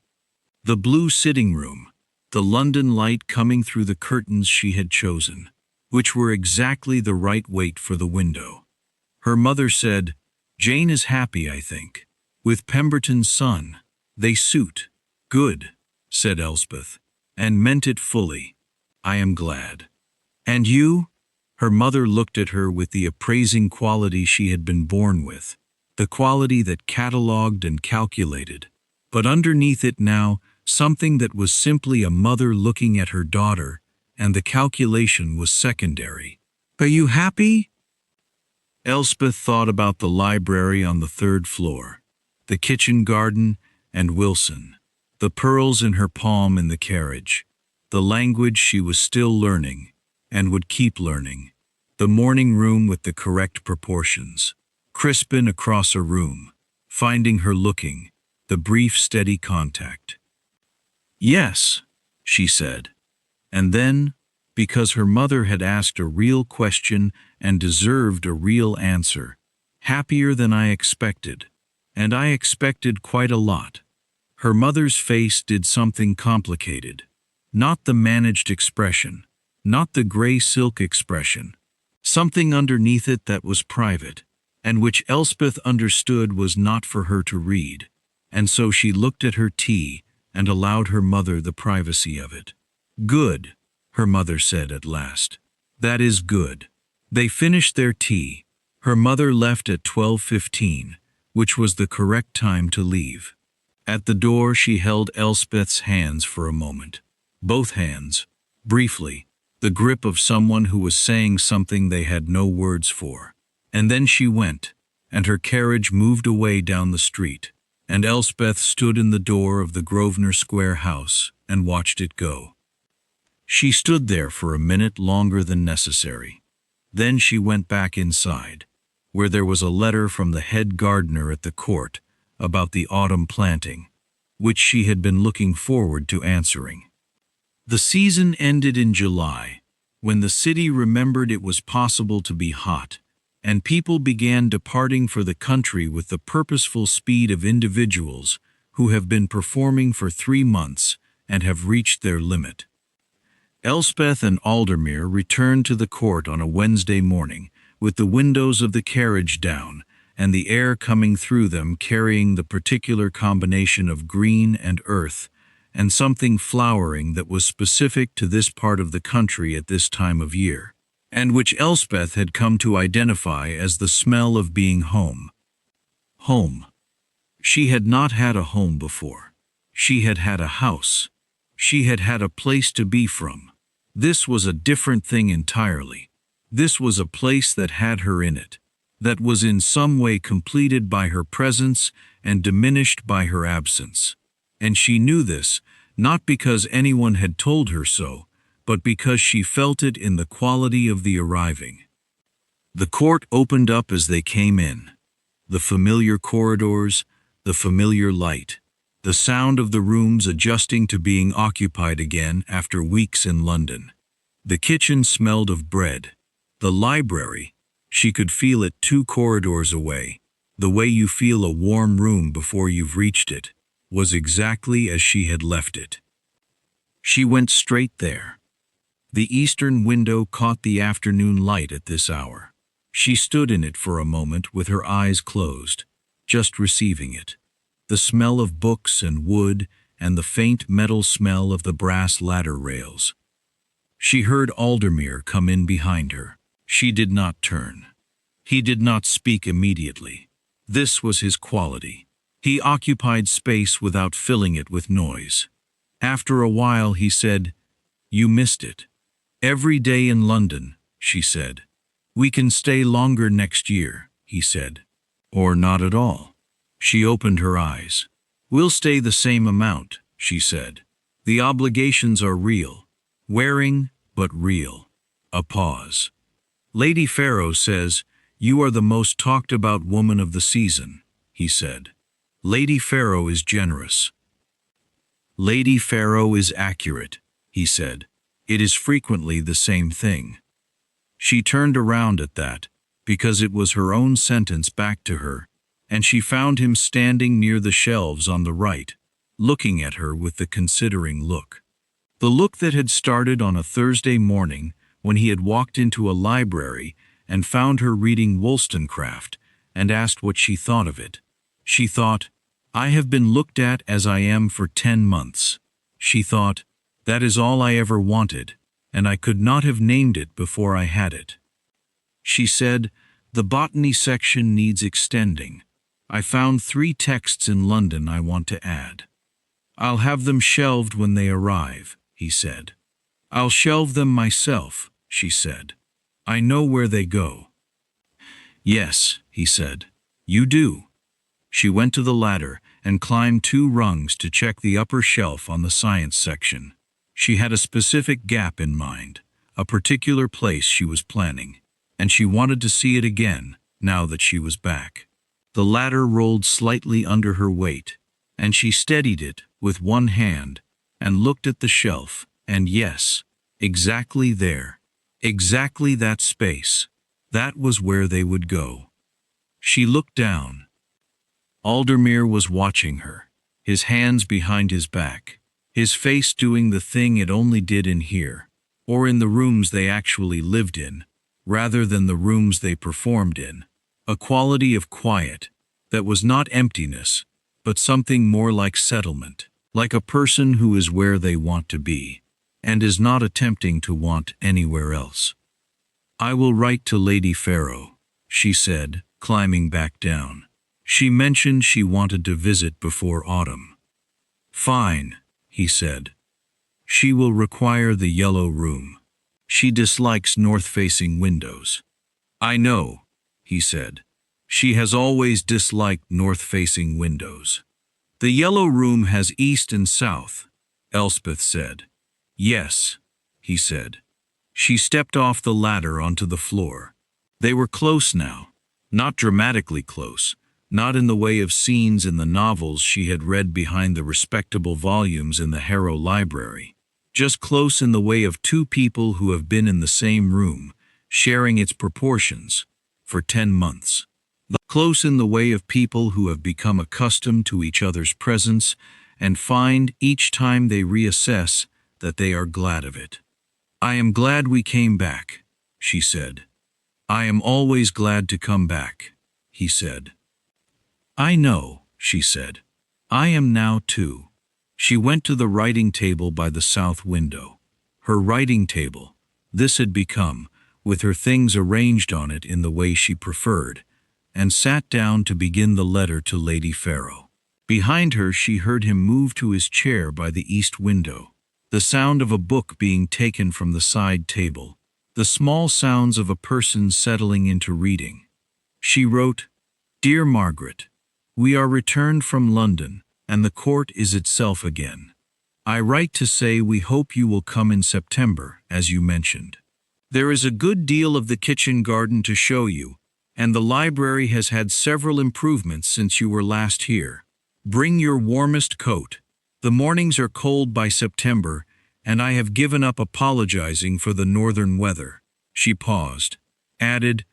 The blue sitting room, the London light coming through the curtains she had chosen, which were exactly the right weight for the window. Her mother said, "Jane is happy, I think, with Pemberton's son. They suit." "Good," said Elspeth, and meant it fully. "I am glad." "And you?" Her mother looked at her with the appraising quality she had been born with, the quality that catalogued and calculated, but underneath it now something that was simply a mother looking at her daughter, and the calculation was secondary. "Are you happy?" Elspeth thought about the library on the 3rd floor, the kitchen garden, and Wilson, the pearls in her palm in the carriage, the language she was still learning, and would keep learning, the morning room with the correct proportions, Crispin across a room, finding her looking, the brief steady contact. "Yes," she said. And then, because her mother had asked a real question and deserved a real answer, "Happier than I expected, and I expected quite a lot." Her mother's face did something complicated, not the managed expression, not the gray silk expression, something underneath it that was private, and which Elspeth understood was not for her to read, and so she looked at her tea and allowed her mother the privacy of it. "Good," her mother said at last. "That is good." They finished their tea. Her mother left at 12:15, which was the correct time to leave. At the door she held Elspeth's hands for a moment. Both hands, briefly, the grip of someone who was saying something they had no words for. And then she went, and her carriage moved away down the street, and Elspeth stood in the door of the Grosvenor Square house and watched it go. She stood there for a minute longer than necessary. Then she went back inside, where there was a letter from the head gardener at the court about the autumn planting, which she had been looking forward to answering. The season ended in July, when the city remembered it was possible to be hot, and people began departing for the country with the purposeful speed of individuals who have been performing for 3 months and have reached their limit. Elspeth and Aldermere returned to the court on a Wednesday morning, with the windows of the carriage down, and the air coming through them carrying the particular combination of green and earth, and something flowering that was specific to this part of the country at this time of year, and which Elspeth had come to identify as the smell of being home. Home. She had not had a home before. She had had a house. She had had a place to be from. This was a different thing entirely. This was a place that had her in it, that was in some way completed by her presence and diminished by her absence. And she knew this, not because anyone had told her so, but because she felt it in the quality of the arriving. The court opened up as they came in. The familiar corridors, the familiar light, the sound of the rooms adjusting to being occupied again after weeks in London. The kitchen smelled of bread. The library, she could feel it 2 corridors away, the way you feel a warm room before you've reached it, was exactly as she had left it. She went straight there. The eastern window caught the afternoon light at this hour. She stood in it for a moment with her eyes closed, just receiving it. The smell of books and wood and the faint metal smell of the brass ladder rails. She heard Aldermere come in behind her. She did not turn. He did not speak immediately. This was his quality. He occupied space without filling it with noise. After a while he said, "You missed it." "Every day in London," she said. "We can stay longer next year," he said. "Or not at all." She opened her eyes. "We'll stay the same amount," she said. "The obligations are real. Wearing, but real." A pause. "Lady Farrow says, you are the most talked about woman of the season," he said. "Lady Farrow is generous." "Lady Farrow is accurate," he said. "It is frequently the same thing." She turned around at that, because it was her own sentence back to her, and she found him standing near the shelves on the right, looking at her with the considering look. The look that had started on a Thursday morning when he had walked into a library and found her reading Wollstonecraft and asked what she thought of it. She thought, "I have been looked at as I am for 10 months. She thought, "That is all I ever wanted, and I could not have named it before I had it." She said, "The botany section needs extending. I found 3 texts in London I want to add." "I'll have them shelved when they arrive," he said. "I'll shelve them myself," she said. "I know where they go." "Yes," he said, "you do." She went to the ladder and climbed 2 rungs to check the upper shelf on the science section. She had a specific gap in mind, a particular place she was planning, and she wanted to see it again now that she was back. The ladder rolled slightly under her weight, and she steadied it with one hand and looked at the shelf, and yes, exactly there, exactly that space, that was where they would go. She looked down. Aldermere was watching her, his hands behind his back, his face doing the thing it only did in here, or in the rooms they actually lived in, rather than the rooms they performed in, a quality of quiet that was not emptiness, but something more like settlement, like a person who is where they want to be, and is not attempting to want anywhere else. "I will write to Lady Farrow," she said, climbing back down. She mentioned she wanted to visit before autumn. "Fine," he said. "She will require the yellow room. She dislikes north-facing windows." "I know," he said. "She has always disliked north-facing windows." "The yellow room has east and south," Elspeth said. "Yes," he said. She stepped off the ladder onto the floor. They were close now, not dramatically close, not in the way of scenes in the novels she had read behind the respectable volumes in the Harrow Library, just close in the way of two people who have been in the same room, sharing its proportions, for 10 months. Close in the way of people who have become accustomed to each other's presence and find each time they reassess that they are glad of it. "I am glad we came back," she said. "I am always glad to come back," he said. "I know," she said. "I am now too." She went to the writing table by the south window. Her writing table, this had become, with her things arranged on it in the way she preferred, and sat down to begin the letter to Lady Farrow. Behind her she heard him move to his chair by the east window, the sound of a book being taken from the side table, the small sounds of a person settling into reading. She wrote, "Dear Margaret, we are returned from London, and the court is itself again. I write to say we hope you will come in September, as you mentioned. There is a good deal of the kitchen garden to show you, and the library has had several improvements since you were last here. Bring your warmest coat. The mornings are cold by September, and I have given up apologizing for the northern weather." She paused, added,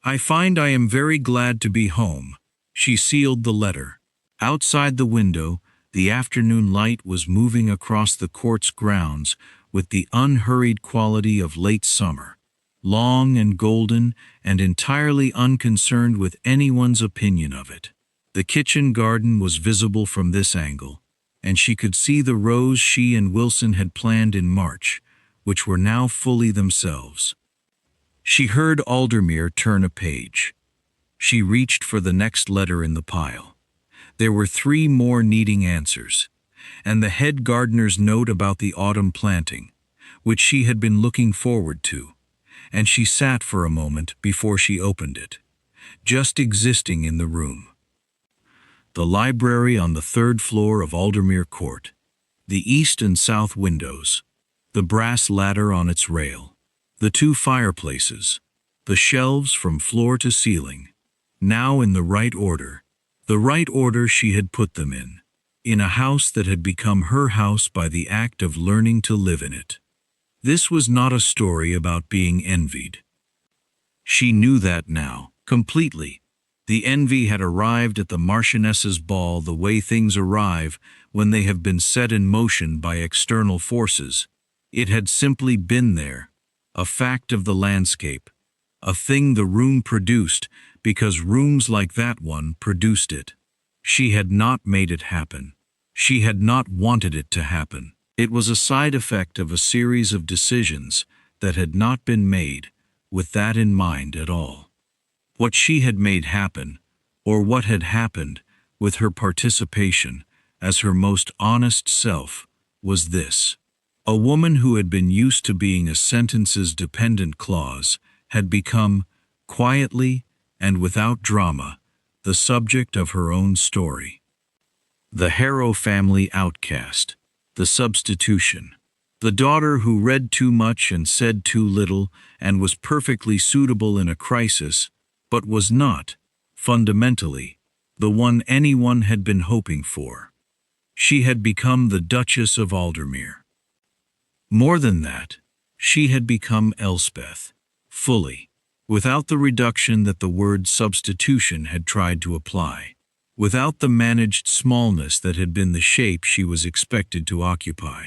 "I find I am very glad to be home." She sealed the letter. Outside the window, the afternoon light was moving across the court's grounds with the unhurried quality of late summer, long and golden and entirely unconcerned with anyone's opinion of it. The kitchen garden was visible from this angle, and she could see the rows she and Wilson had planned in March, which were now fully themselves. She heard Aldermere turn a page. She reached for the next letter in the pile. There were 3 more needing answers, and the head gardener's note about the autumn planting, which she had been looking forward to, and she sat for a moment before she opened it, just existing in the room. The library on the 3rd floor of Aldermere Court, the east and south windows, the brass ladder on its rail, the 2 fireplaces, the shelves from floor to ceiling, now in the right order she had put them in a house that had become her house by the act of learning to live in it. This was not a story about being envied. She knew that now, completely. The envy had arrived at the Marchioness's ball the way things arrive when they have been set in motion by external forces. It had simply been there, a fact of the landscape, a thing the room produced because rooms like that one produced it. She had not made it happen. She had not wanted it to happen. It was a side effect of a series of decisions that had not been made with that in mind at all. What she had made happen, or what had happened with her participation as her most honest self, was this. A woman who had been used to being a sentence's dependent clause had become, quietly and without drama, the subject of her own story. The Harrow family outcast, the substitution, the daughter who read too much and said too little and was perfectly suitable in a crisis, but was not, fundamentally, the one anyone had been hoping for. She had become the Duchess of Aldermere. More than that, she had become Elspeth, fully, without the reduction that the word substitution had tried to apply, without the managed smallness that had been the shape she was expected to occupy.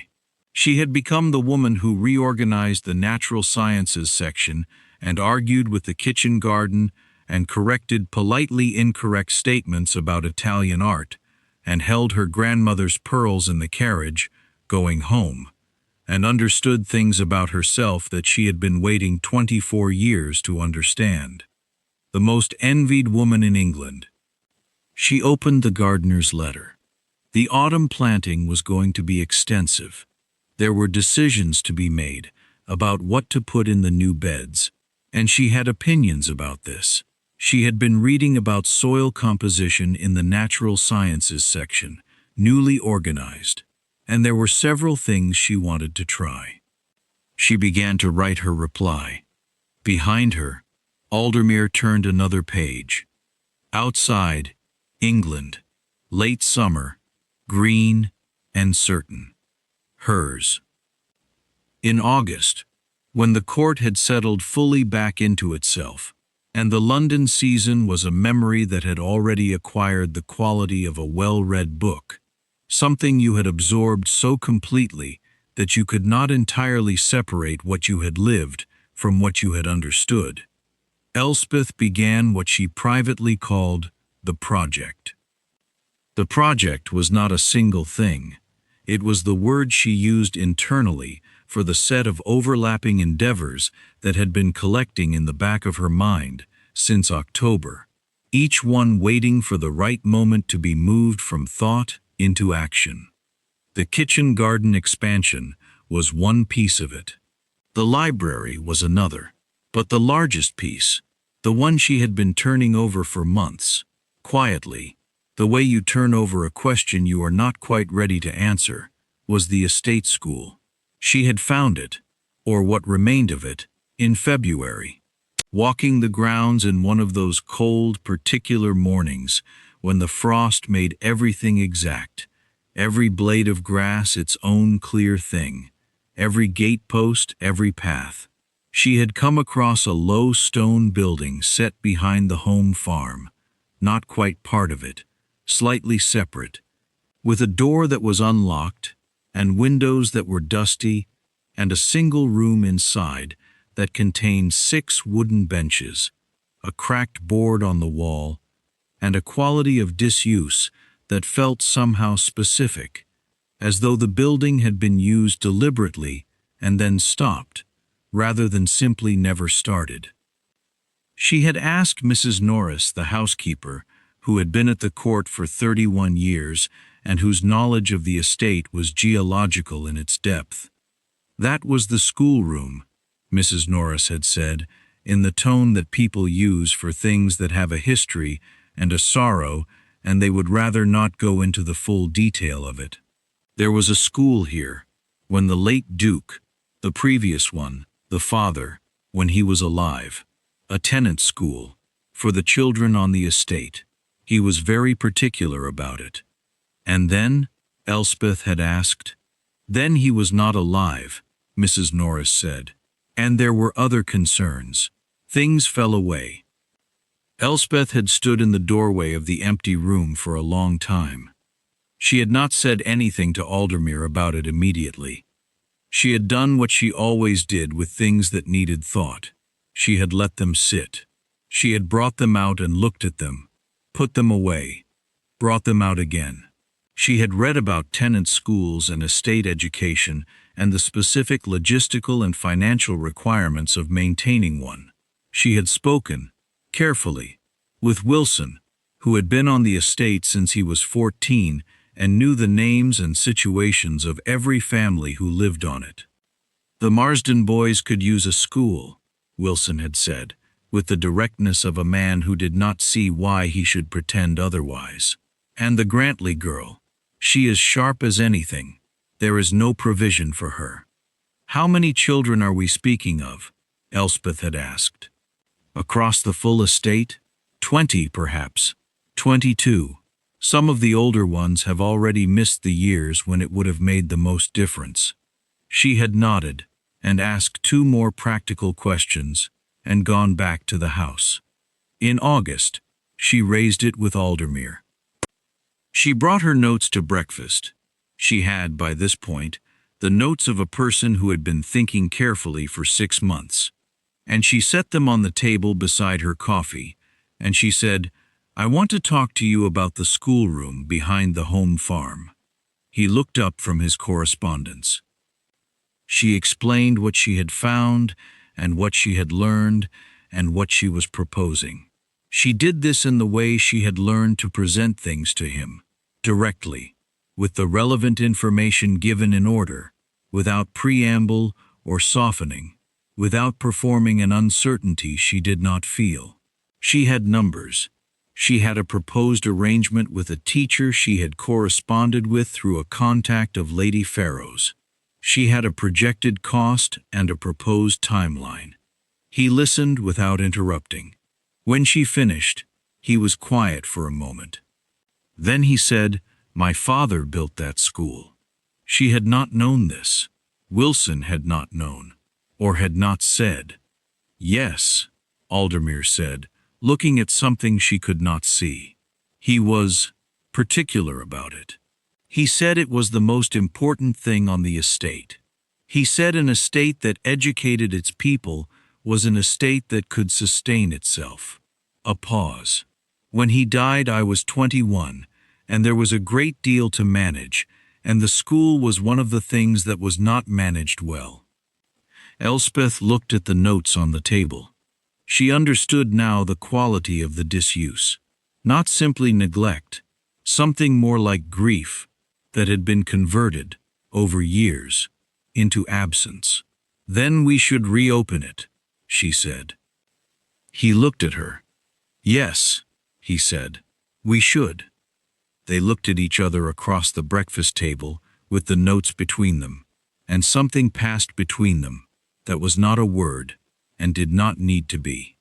She had become the woman who reorganized the natural sciences section and argued with the kitchen garden and corrected politely incorrect statements about Italian art, and held her grandmother's pearls in the carriage, going home, and understood things about herself that she had been waiting 24 years to understand. The most envied woman in England. She opened the gardener's letter. The autumn planting was going to be extensive. There were decisions to be made about what to put in the new beds, and she had opinions about this. She had been reading about soil composition in the natural sciences section, newly organized, and there were several things she wanted to try. She began to write her reply. Behind her, Aldermere turned another page. Outside, England, late summer, green and certain. Hers. In August, when the court had settled fully back into itself, and the London season was a memory that had already acquired the quality of a well-read book, something you had absorbed so completely that you could not entirely separate what you had lived from what you had understood, Elspeth began what she privately called the project. The project was not a single thing. It was the word she used internally for the set of overlapping endeavors that had been collecting in the back of her mind since October, each one waiting for the right moment to be moved from thought into action. The kitchen garden expansion was one piece of it. The library was another, but the largest piece, the one she had been turning over for months, quietly, the way you turn over a question you are not quite ready to answer, was the estate school. She had found it, or what remained of it, in February, walking the grounds in one of those cold, particular mornings when the frost made everything exact, every blade of grass its own clear thing, every gatepost, every path. She had come across a low stone building set behind the home farm, not quite part of it, slightly separate, with a door that was unlocked and windows that were dusty and a single room inside that contained 6 wooden benches, a cracked board on the wall, and a quality of disuse that felt somehow specific, as though the building had been used deliberately and then stopped, rather than simply never started. She had asked Mrs. Norris, the housekeeper, who had been at the court for 31 years and whose knowledge of the estate was geological in its depth. That was the schoolroom, Mrs. Norris had said, in the tone that people use for things that have a history and a sorrow, and they would rather not go into the full detail of it. There was a school here, when the late Duke, the previous one, the father, when he was alive, a tenant school, for the children on the estate. He was very particular about it. And then, Elspeth had asked. Then he was not alive, Mrs. Norris said, and there were other concerns. Things fell away. Elspeth had stood in the doorway of the empty room for a long time. She had not said anything to Aldermere about it immediately. She had done what she always did with things that needed thought. She had let them sit. She had brought them out and looked at them, put them away, brought them out again. She had read about tenant schools and estate education and the specific logistical and financial requirements of maintaining one. She had spoken, carefully, with Wilson, who had been on the estate since he was 14 and knew the names and situations of every family who lived on it. The Marsden boys could use a school, Wilson had said, with the directness of a man who did not see why he should pretend otherwise. And the Grantley girl, she is sharp as anything. There is no provision for her. How many children are we speaking of? Elspeth had asked. Across the full estate? 20, perhaps. 22. Some of the older ones have already missed the years when it would have made the most difference. She had nodded and asked 2 more practical questions and gone back to the house. In August, she raised it with Aldermere. She brought her notes to breakfast. She had, by this point, the notes of a person who had been thinking carefully for 6 months. And she set them on the table beside her coffee, and she said, "I want to talk to you about the schoolroom behind the home farm." He looked up from his correspondence. She explained what she had found and what she had learned and what she was proposing. She did this in the way she had learned to present things to him, directly, with the relevant information given in order, without preamble or softening, without performing an uncertainty she did not feel. She had numbers. She had a proposed arrangement with a teacher she had corresponded with through a contact of Lady Farrow's. She had a projected cost and a proposed timeline. He listened without interrupting. When she finished, he was quiet for a moment. Then he said, "My father built that school." She had not known this. Wilson had not known, or had not said. Yes, Aldermere said, looking at something she could not see. He was particular about it. He said it was the most important thing on the estate. He said an estate that educated its people was an estate that could sustain itself. A pause. When he died, I was 21, and there was a great deal to manage, and the school was one of the things that was not managed well. Elspeth looked at the notes on the table. She understood now the quality of the disuse. Not simply neglect, something more like grief that had been converted, over years, into absence. Then we should reopen it, she said. He looked at her. Yes, he said, we should. They looked at each other across the breakfast table with the notes between them, and something passed between them that was not a word and did not need to be.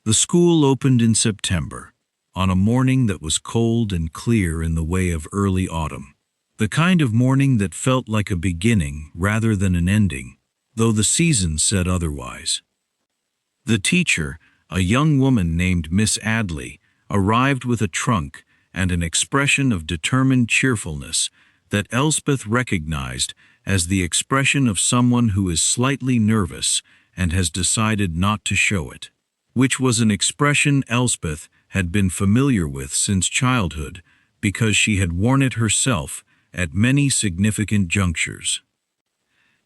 The school opened in September, on a morning that was cold and clear in the way of early autumn, the kind of morning that felt like a beginning rather than an ending, though the season said otherwise. The teacher, a young woman named Miss Adley, arrived with a trunk and an expression of determined cheerfulness that Elspeth recognized as the expression of someone who is slightly nervous and has decided not to show it, which was an expression Elspeth had been familiar with since childhood because she had worn it herself at many significant junctures.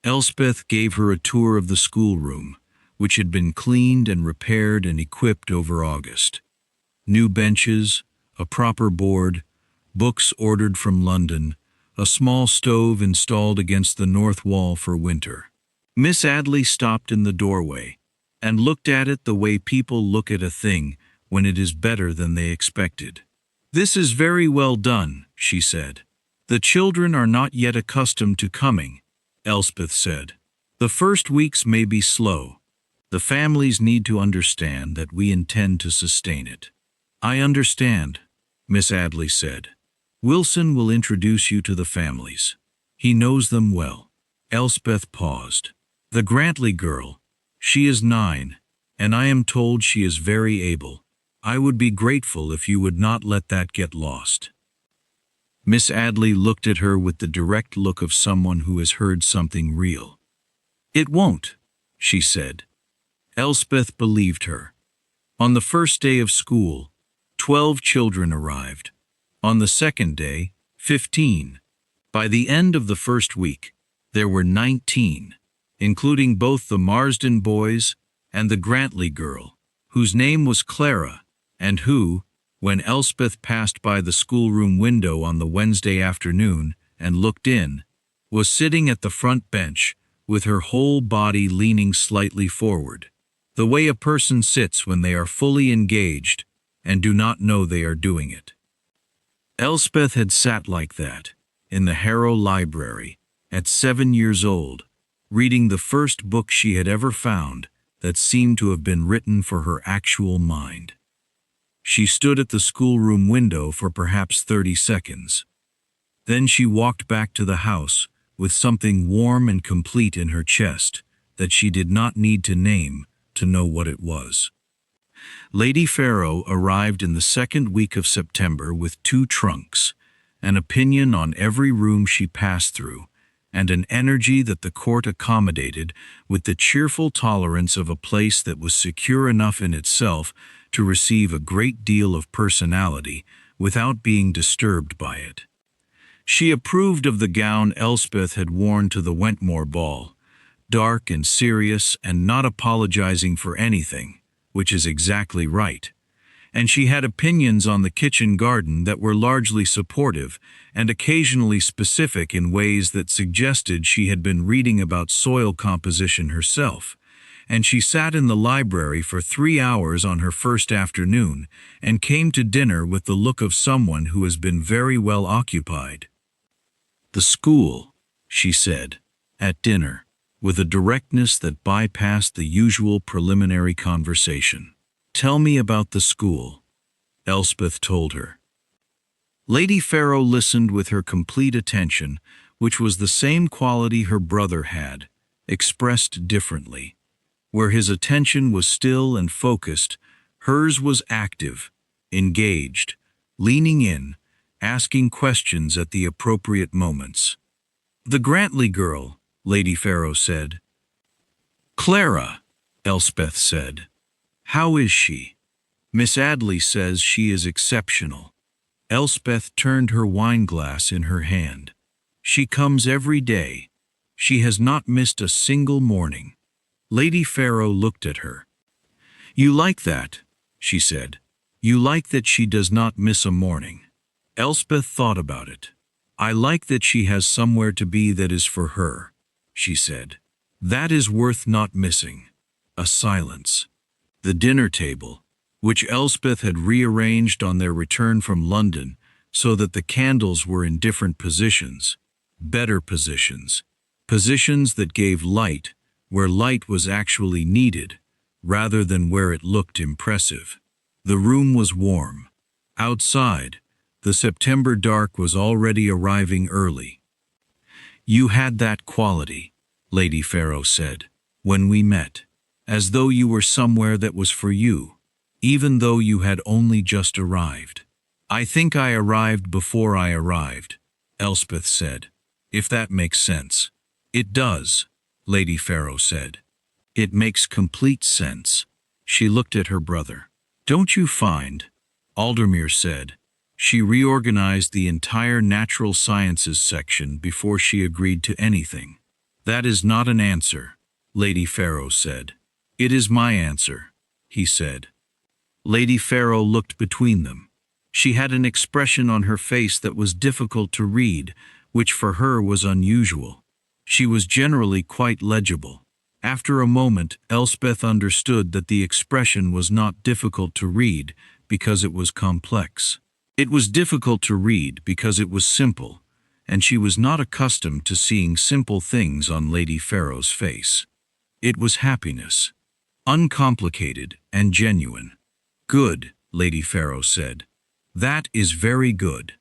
Elspeth gave her a tour of the schoolroom, which had been cleaned and repaired and equipped over August. New benches, a proper board, books ordered from London, a small stove installed against the north wall for winter. Miss Adley stopped in the doorway and looked at it the way people look at a thing when it is better than they expected. "This is very well done," she said. "The children are not yet accustomed to coming," Elspeth said. "The first weeks may be slow. The families need to understand that we intend to sustain it." "I understand," Miss Adley said. "Wilson will introduce you to the families. He knows them well." Elspeth paused. "The Grantley girl, she is 9, and I am told she is very able. I would be grateful if you would not let that get lost." Miss Adley looked at her with the direct look of someone who has heard something real. "It won't," she said. Elspeth believed her. On the first day of school, 12 children arrived. On the second day, 15. By the end of the first week, there were 19, including both the Marsden boys and the Grantley girl, whose name was Clara, and who, when Elspeth passed by the schoolroom window on the Wednesday afternoon and looked in, was sitting at the front bench with her whole body leaning slightly forward, the way a person sits when they are fully engaged and do not know they are doing it. Elspeth had sat like that, in the Harrow Library, at 7 years old, reading the first book she had ever found that seemed to have been written for her actual mind. She stood at the schoolroom window for perhaps 30 seconds. Then she walked back to the house with something warm and complete in her chest that she did not need to name to know what it was. Lady Farrow arrived in the second week of September with 2 trunks, an opinion on every room she passed through, and an energy that the court accommodated with the cheerful tolerance of a place that was secure enough in itself to receive a great deal of personality without being disturbed by it. She approved of the gown Elspeth had worn to the Wentmore ball, dark and serious and not apologizing for anything, which is exactly right. And she had opinions on the kitchen garden that were largely supportive and occasionally specific in ways that suggested she had been reading about soil composition herself. And she sat in the library for 3 hours on her first afternoon and came to dinner with the look of someone who has been very well occupied. "The school," she said, at dinner, with a directness that bypassed the usual preliminary conversation. "Tell me about the school," Elspeth told her. Lady Farrow listened with her complete attention which was the same quality her brother had, expressed differently. Where his attention was still and focused, hers was active, engaged, leaning in, asking questions at the appropriate moments. "The Grantley girl," Lady Farrow said. "Clara," Elspeth said. "How is she?" "Miss Adley says she is exceptional." Elspeth turned her wineglass in her hand. "She comes every day. She has not missed a single morning." Lady Farrow looked at her. "You like that," she said. "You like that she does not miss a morning." Elspeth thought about it. "I like that she has somewhere to be that is for her," she said. "That is worth not missing." A silence. The dinner table, which Elspeth had rearranged on their return from London so that the candles were in different positions, better positions, positions that gave light where light was actually needed, rather than where it looked impressive. The room was warm. Outside, the September dark was already arriving early. "You had that quality," Lady Farrow said, "when we met, as though you were somewhere that was for you, even though you had only just arrived." "I think I arrived before I arrived," Elspeth said, "if that makes sense." "It does," Lady Farrow said. "It makes complete sense." She looked at her brother. "Don't you find," Aldermere said. She reorganized the entire natural sciences section before she agreed to anything. "That is not an answer," Lady Farrow said. "It is my answer," he said. Lady Farrow looked between them. She had an expression on her face that was difficult to read, which for her was unusual. She was generally quite legible. After a moment, Elspeth understood that the expression was not difficult to read because it was complex. It was difficult to read because it was simple, and she was not accustomed to seeing simple things on Lady Farrow's face. It was happiness, uncomplicated and genuine. "Good," Lady Farrow said. "That is very good."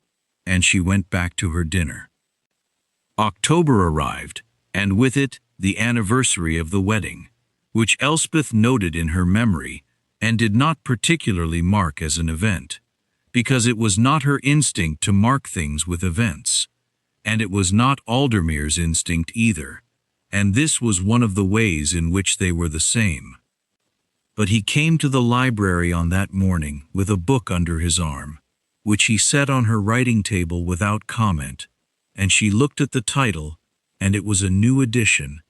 And she went back to her dinner. October arrived, and with it the anniversary of the wedding, which Elspeth noted in her memory and did not particularly mark as an event, because it was not her instinct to mark things with events, and it was not Aldermere's instinct either, and this was one of the ways in which they were the same. But he came to the library on that morning with a book under his arm, which he set on her writing table without comment, and she looked at the title, and it was a new edition,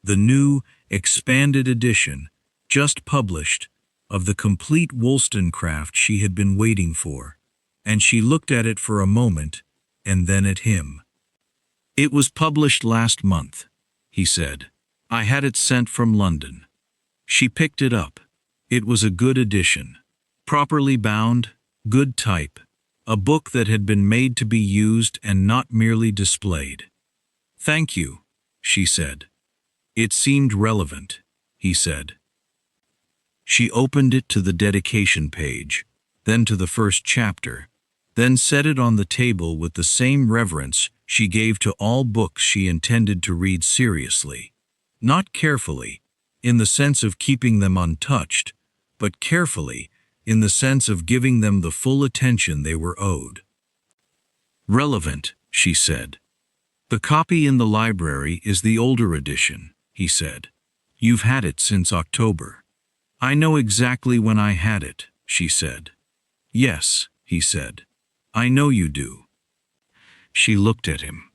the new, expanded edition, just published, of the complete Wollstonecraft she had been waiting for, and she looked at it for a moment, and then at him. "It was published last month," he said. "I had it sent from London." She picked it up. It was a good edition. Properly bound, good type, a book that had been made to be used and not merely displayed. "Thank you," she said. "It seemed relevant," he said. She opened it to the dedication page, then to the first chapter, then set it on the table with the same reverence she gave to all books she intended to read seriously. Not carefully, in the sense of keeping them untouched, but carefully, in the sense of giving them the full attention they were owed. "Relevant," she said. "The copy in the library is the older edition," he said. "You've had it since October." "I know exactly when I had it," she said. "Yes," he said. "I know you do." She looked at him.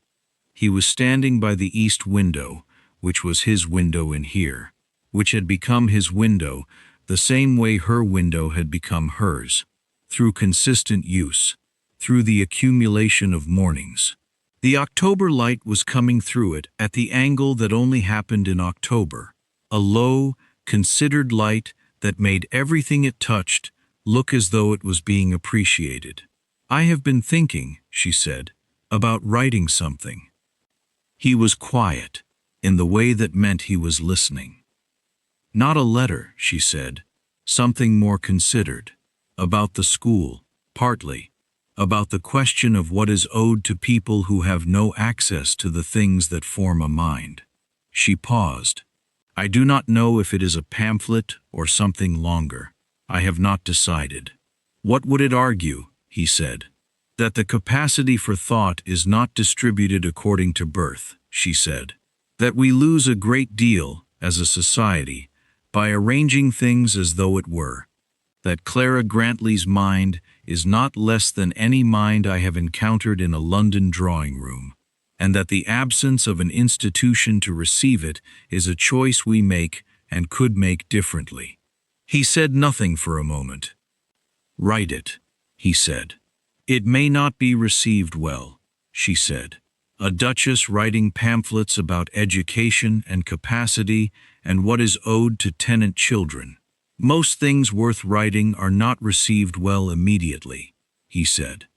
He was standing by the east window, which was his window in here, which had become his window the same way her window had become hers, through consistent use, through the accumulation of mornings. The October light was coming through it at the angle that only happened in October, a low, considered light that made everything it touched look as though it was being appreciated. "I have been thinking," she said, "about writing something." He was quiet, in the way that meant he was listening. "Not a letter," she said, "something more considered. About the school, partly. about the question of what is owed to people who have no access to the things that form a mind. She paused. I do not know if it is a pamphlet or something longer. I have not decided. What would it argue? He said. That the capacity for thought is not distributed according to birth, she said. That we lose a great deal, as a society, by arranging things as though it were. That Clara Grantley's mind is not less than any mind I have encountered in a London drawing room, and that the absence of an institution to receive it is a choice we make and could make differently. He said nothing for a moment. Write it, he said. It may not be received well, she said. A duchess writing pamphlets about education and capacity and what is owed to tenant children. Most things worth writing are not received well immediately, he said.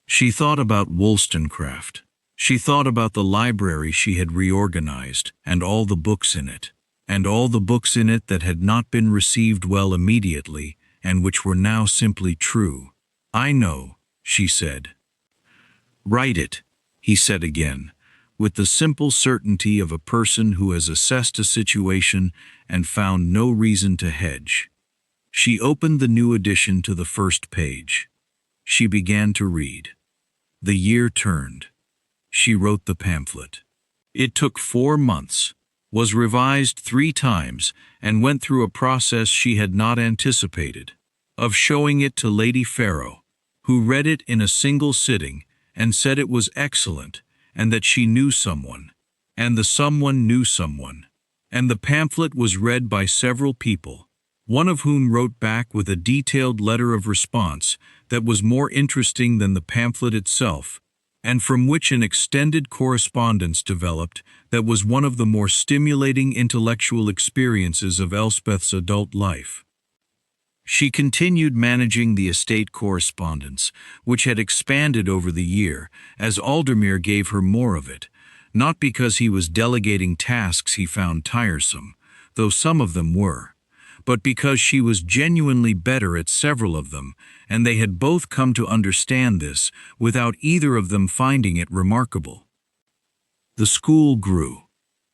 She thought about Wollstonecraft. She thought about the library she had reorganized and all the books in it, that had not been received well immediately and which were now simply true. I know, she said. Write it, he said again, with the simple certainty of a person who has assessed a situation and found no reason to hedge. She opened the new edition to the first page. She began to read. The year turned. She wrote the pamphlet. It took 4 months, was revised 3 times, and went through a process she had not anticipated, of showing it to Lady Farrow, who read it in a single sitting and said it was excellent, and that she knew someone, and the someone knew someone, and the pamphlet was read by several people, one of whom wrote back with a detailed letter of response that was more interesting than the pamphlet itself, and from which an extended correspondence developed that was one of the more stimulating intellectual experiences of Elspeth's adult life. She continued managing the estate correspondence, which had expanded over the year, as Aldermere gave her more of it, not because he was delegating tasks he found tiresome, though some of them were, but because she was genuinely better at several of them, and they had both come to understand this without either of them finding it remarkable. The school grew.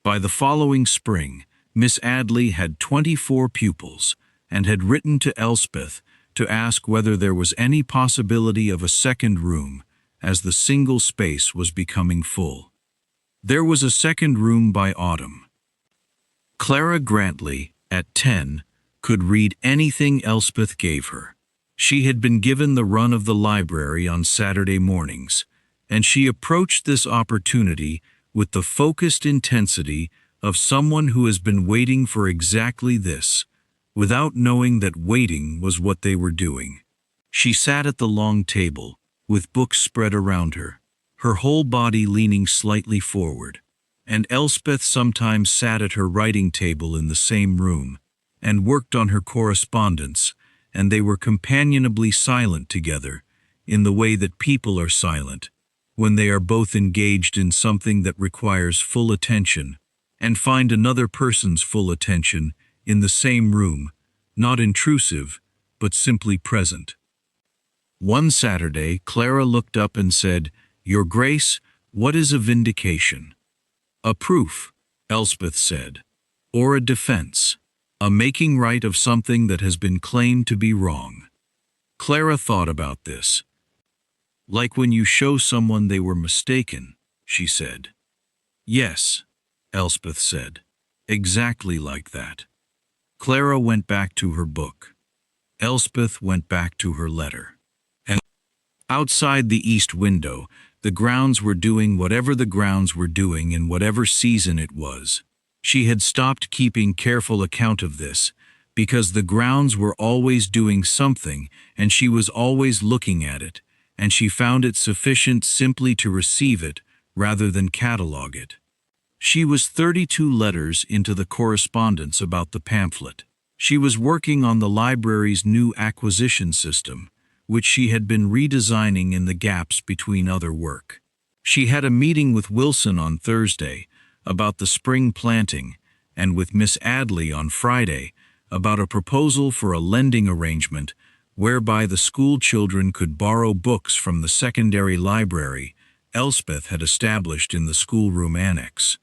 By the following spring, Miss Adley had 24 pupils, and had written to Elspeth to ask whether there was any possibility of a second room, as the single space was becoming full. There was a second room by autumn. Clara Grantley, at 10, could read anything Elspeth gave her. She had been given the run of the library on Saturday mornings, and she approached this opportunity with the focused intensity of someone who has been waiting for exactly this, without knowing that waiting was what they were doing. She sat at the long table, with books spread around her, her whole body leaning slightly forward, and Elspeth sometimes sat at her writing table in the same room, and worked on her correspondence, and they were companionably silent together, in the way that people are silent, when they are both engaged in something that requires full attention, and find another person's full attention in the same room, not intrusive, but simply present. One Saturday, Clara looked up and said, "Your Grace, what is a vindication?" "A proof," Elspeth said, "or a defense, a making right of something that has been claimed to be wrong." Clara thought about this. "Like when you show someone they were mistaken," she said. "Yes," Elspeth said, "exactly like that." Clara went back to her book. Elspeth went back to her letter. And outside the east window, the grounds were doing whatever the grounds were doing in whatever season it was. She had stopped keeping careful account of this, because the grounds were always doing something and she was always looking at it, and she found it sufficient simply to receive it rather than catalogue it. She was 32 letters into the correspondence about the pamphlet. She was working on the library's new acquisition system, which she had been redesigning in the gaps between other work. She had a meeting with Wilson on Thursday about the spring planting, and with Miss Adley on Friday about a proposal for a lending arrangement whereby the school children could borrow books from the secondary library Elspeth had established in the schoolroom annex.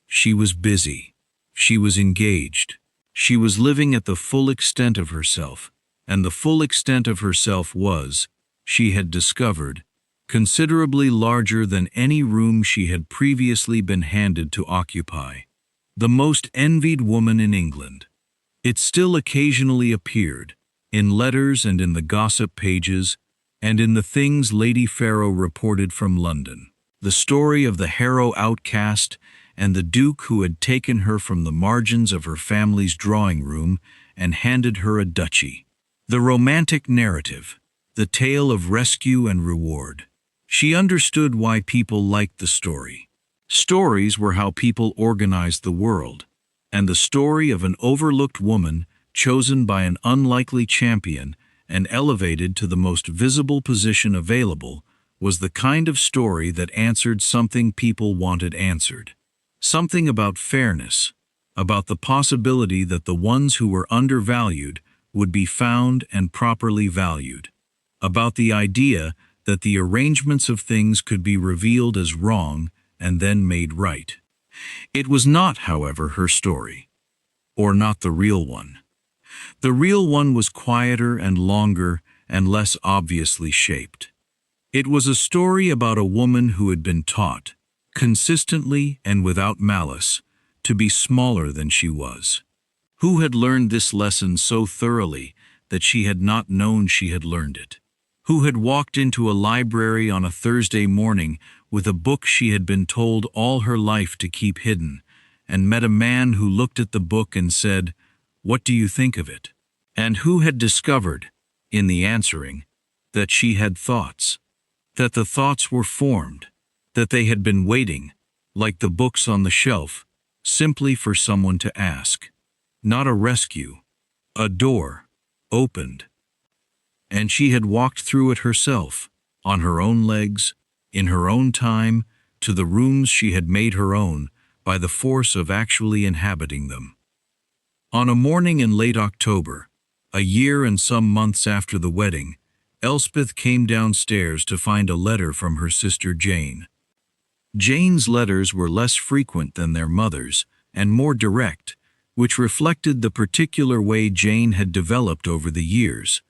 She was busy. She was engaged. She was living at the full extent of herself, and the full extent of herself was, she had discovered, considerably larger than any room she had previously been handed to occupy. The most envied woman in England. It still occasionally appeared, in letters and in the gossip pages, and in the things Lady Farrow reported from London. The story of the Harrow outcast and the Duke who had taken her from the margins of her family's drawing room and handed her a duchy. The romantic narrative, the tale of rescue and reward. She understood why people liked the story. Stories were how people organized the world, and the story of an overlooked woman chosen by an unlikely champion and elevated to the most visible position available was the kind of story that answered something people wanted answered. Something about fairness, about the possibility that the ones who were undervalued would be found and properly valued, about the idea that the arrangements of things could be revealed as wrong and then made right. It was not, however, her story, or not the real one. The real one was quieter and longer and less obviously shaped. It was a story about a woman who had been taught, consistently and without malice, to be smaller than she was. Who had learned this lesson so thoroughly that she had not known she had learned it? Who had walked into a library on a Thursday morning with a book she had been told all her life to keep hidden, and met a man who looked at the book and said, "What do you think of it?" And who had discovered, in the answering, that she had thoughts, that the thoughts were formed, that they had been waiting, like the books on the shelf, simply for someone to ask. Not a rescue. A door opened. And she had walked through it herself, on her own legs, in her own time, to the rooms she had made her own by the force of actually inhabiting them. On a morning in late October, a year and some months after the wedding, Elspeth came downstairs to find a letter from her sister Jane. Jane's letters were less frequent than their mother's, and more direct, which reflected the particular way Jane had developed over the years,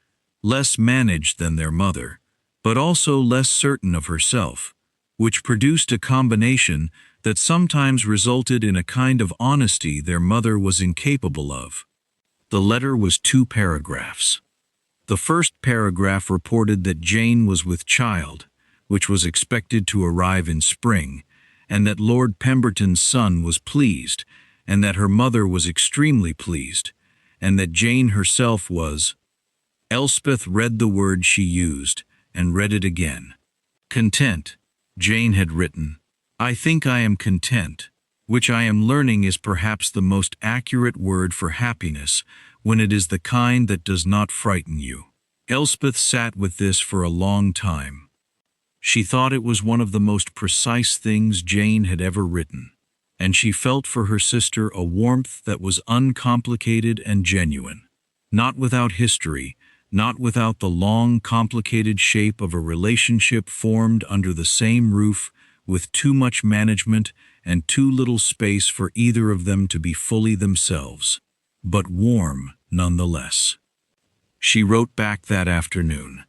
less managed than their mother, but also less certain of herself, which produced a combination that sometimes resulted in a kind of honesty their mother was incapable of. The letter was 2 paragraphs. The first paragraph reported that Jane was with child, which was expected to arrive in spring, and that Lord Pemberton's son was pleased, and that her mother was extremely pleased, and that Jane herself was. Elspeth read the word she used, and read it again. Content, Jane had written. I think I am content, which I am learning is perhaps the most accurate word for happiness when it is the kind that does not frighten you. Elspeth sat with this for a long time. She thought it was one of the most precise things Jane had ever written, and she felt for her sister a warmth that was uncomplicated and genuine, not without history, not without the long, complicated shape of a relationship formed under the same roof with too much management and too little space for either of them to be fully themselves, but warm nonetheless. She wrote back that afternoon.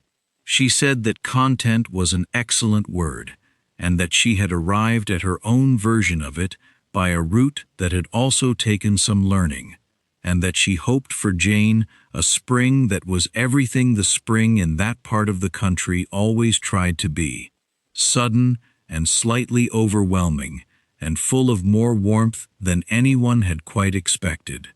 She said that content was an excellent word, and that she had arrived at her own version of it by a route that had also taken some learning, and that she hoped for Jane a spring that was everything the spring in that part of the country always tried to be, sudden and slightly overwhelming, and full of more warmth than anyone had quite expected.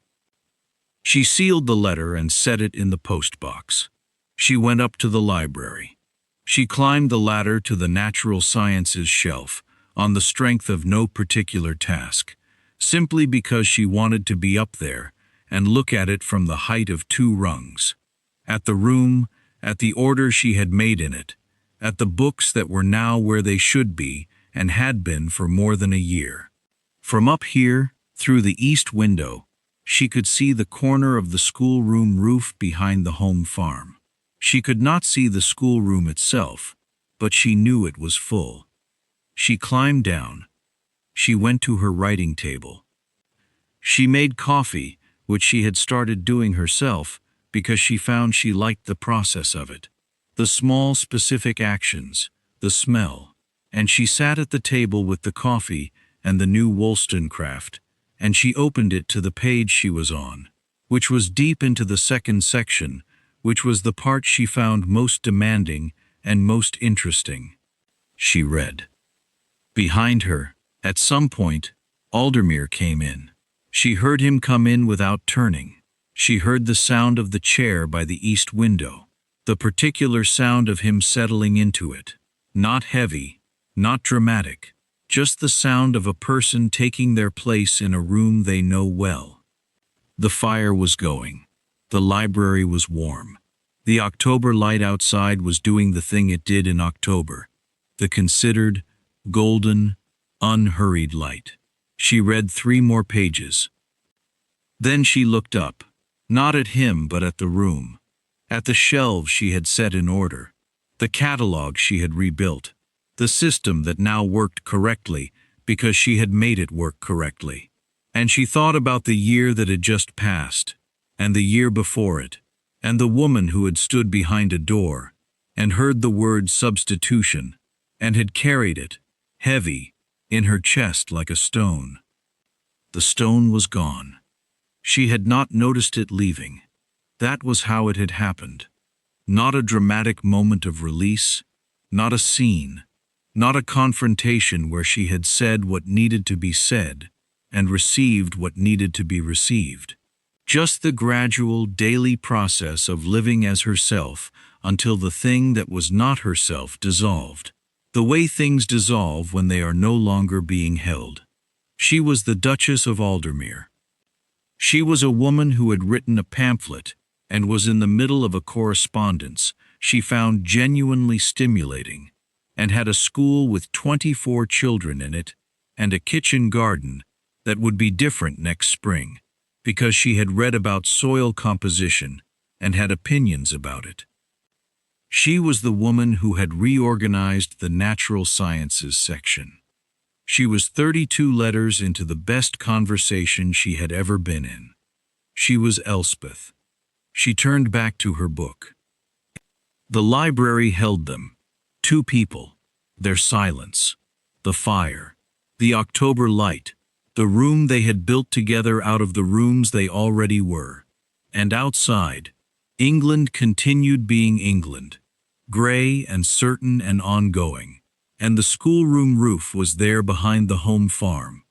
She sealed the letter and set it in the post-box. She went up to the library. She climbed the ladder to the natural sciences shelf, on the strength of no particular task, simply because she wanted to be up there and look at it from the height of 2 rungs, at the room, at the order she had made in it, at the books that were now where they should be and had been for more than a year. From up here, through the east window, she could see the corner of the schoolroom roof behind the home farm. She could not see the schoolroom itself, but she knew it was full. She climbed down. She went to her writing table. She made coffee, which she had started doing herself, because she found she liked the process of it. The small specific actions, the smell. And she sat at the table with the coffee and the new Wollstonecraft, and she opened it to the page she was on, which was deep into the second section, which was the part she found most demanding and most interesting. She read. Behind her, at some point, Aldermere came in. She heard him come in without turning. She heard the sound of the chair by the east window, the particular sound of him settling into it. Not heavy, not dramatic, just the sound of a person taking their place in a room they know well. The fire was going. The library was warm. The October light outside was doing the thing it did in October. The considered, golden, unhurried light. She read 3 more pages. Then she looked up, not at him but at the room, at the shelves she had set in order, the catalog she had rebuilt, the system that now worked correctly because she had made it work correctly. And she thought about the year that had just passed, and the year before it, and the woman who had stood behind a door, and heard the word substitution, and had carried it, heavy, in her chest like a stone. The stone was gone. She had not noticed it leaving. That was how it had happened. Not a dramatic moment of release, not a scene, not a confrontation where she had said what needed to be said and received what needed to be received. Just the gradual, daily process of living as herself until the thing that was not herself dissolved. The way things dissolve when they are no longer being held. She was the Duchess of Aldermere. She was a woman who had written a pamphlet and was in the middle of a correspondence she found genuinely stimulating, and had a school with 24 children in it and a kitchen garden that would be different next spring, because she had read about soil composition and had opinions about it. She was the woman who had reorganized the natural sciences section. She was 32 letters into the best conversation she had ever been in. She was Elspeth. She turned back to her book. The library held them. 2 people. Their silence. The fire. The October light. The room they had built together out of the rooms they already were. And outside, England continued being England. Gray and certain and ongoing. And the schoolroom roof was there behind the home farm.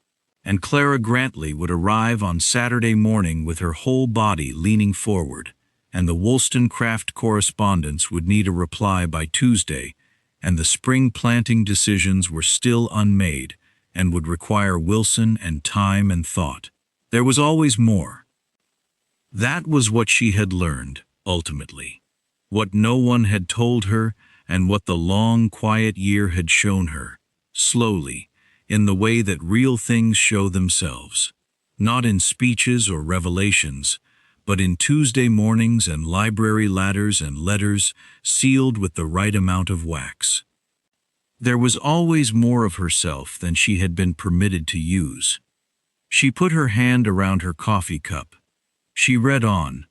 And Clara Grantley would arrive on Saturday morning with her whole body leaning forward, and the Wollstonecraft correspondence would need a reply by Tuesday, and the spring planting decisions were still unmade and would require Wilson and time and thought. There was always more. That was what she had learned, ultimately. What no one had told her, and what the long, quiet year had shown her, slowly, in the way that real things show themselves, not in speeches or revelations, but in Tuesday mornings and library ladders and letters sealed with the right amount of wax. There was always more of herself than she had been permitted to use. She put her hand around her coffee cup. She read on,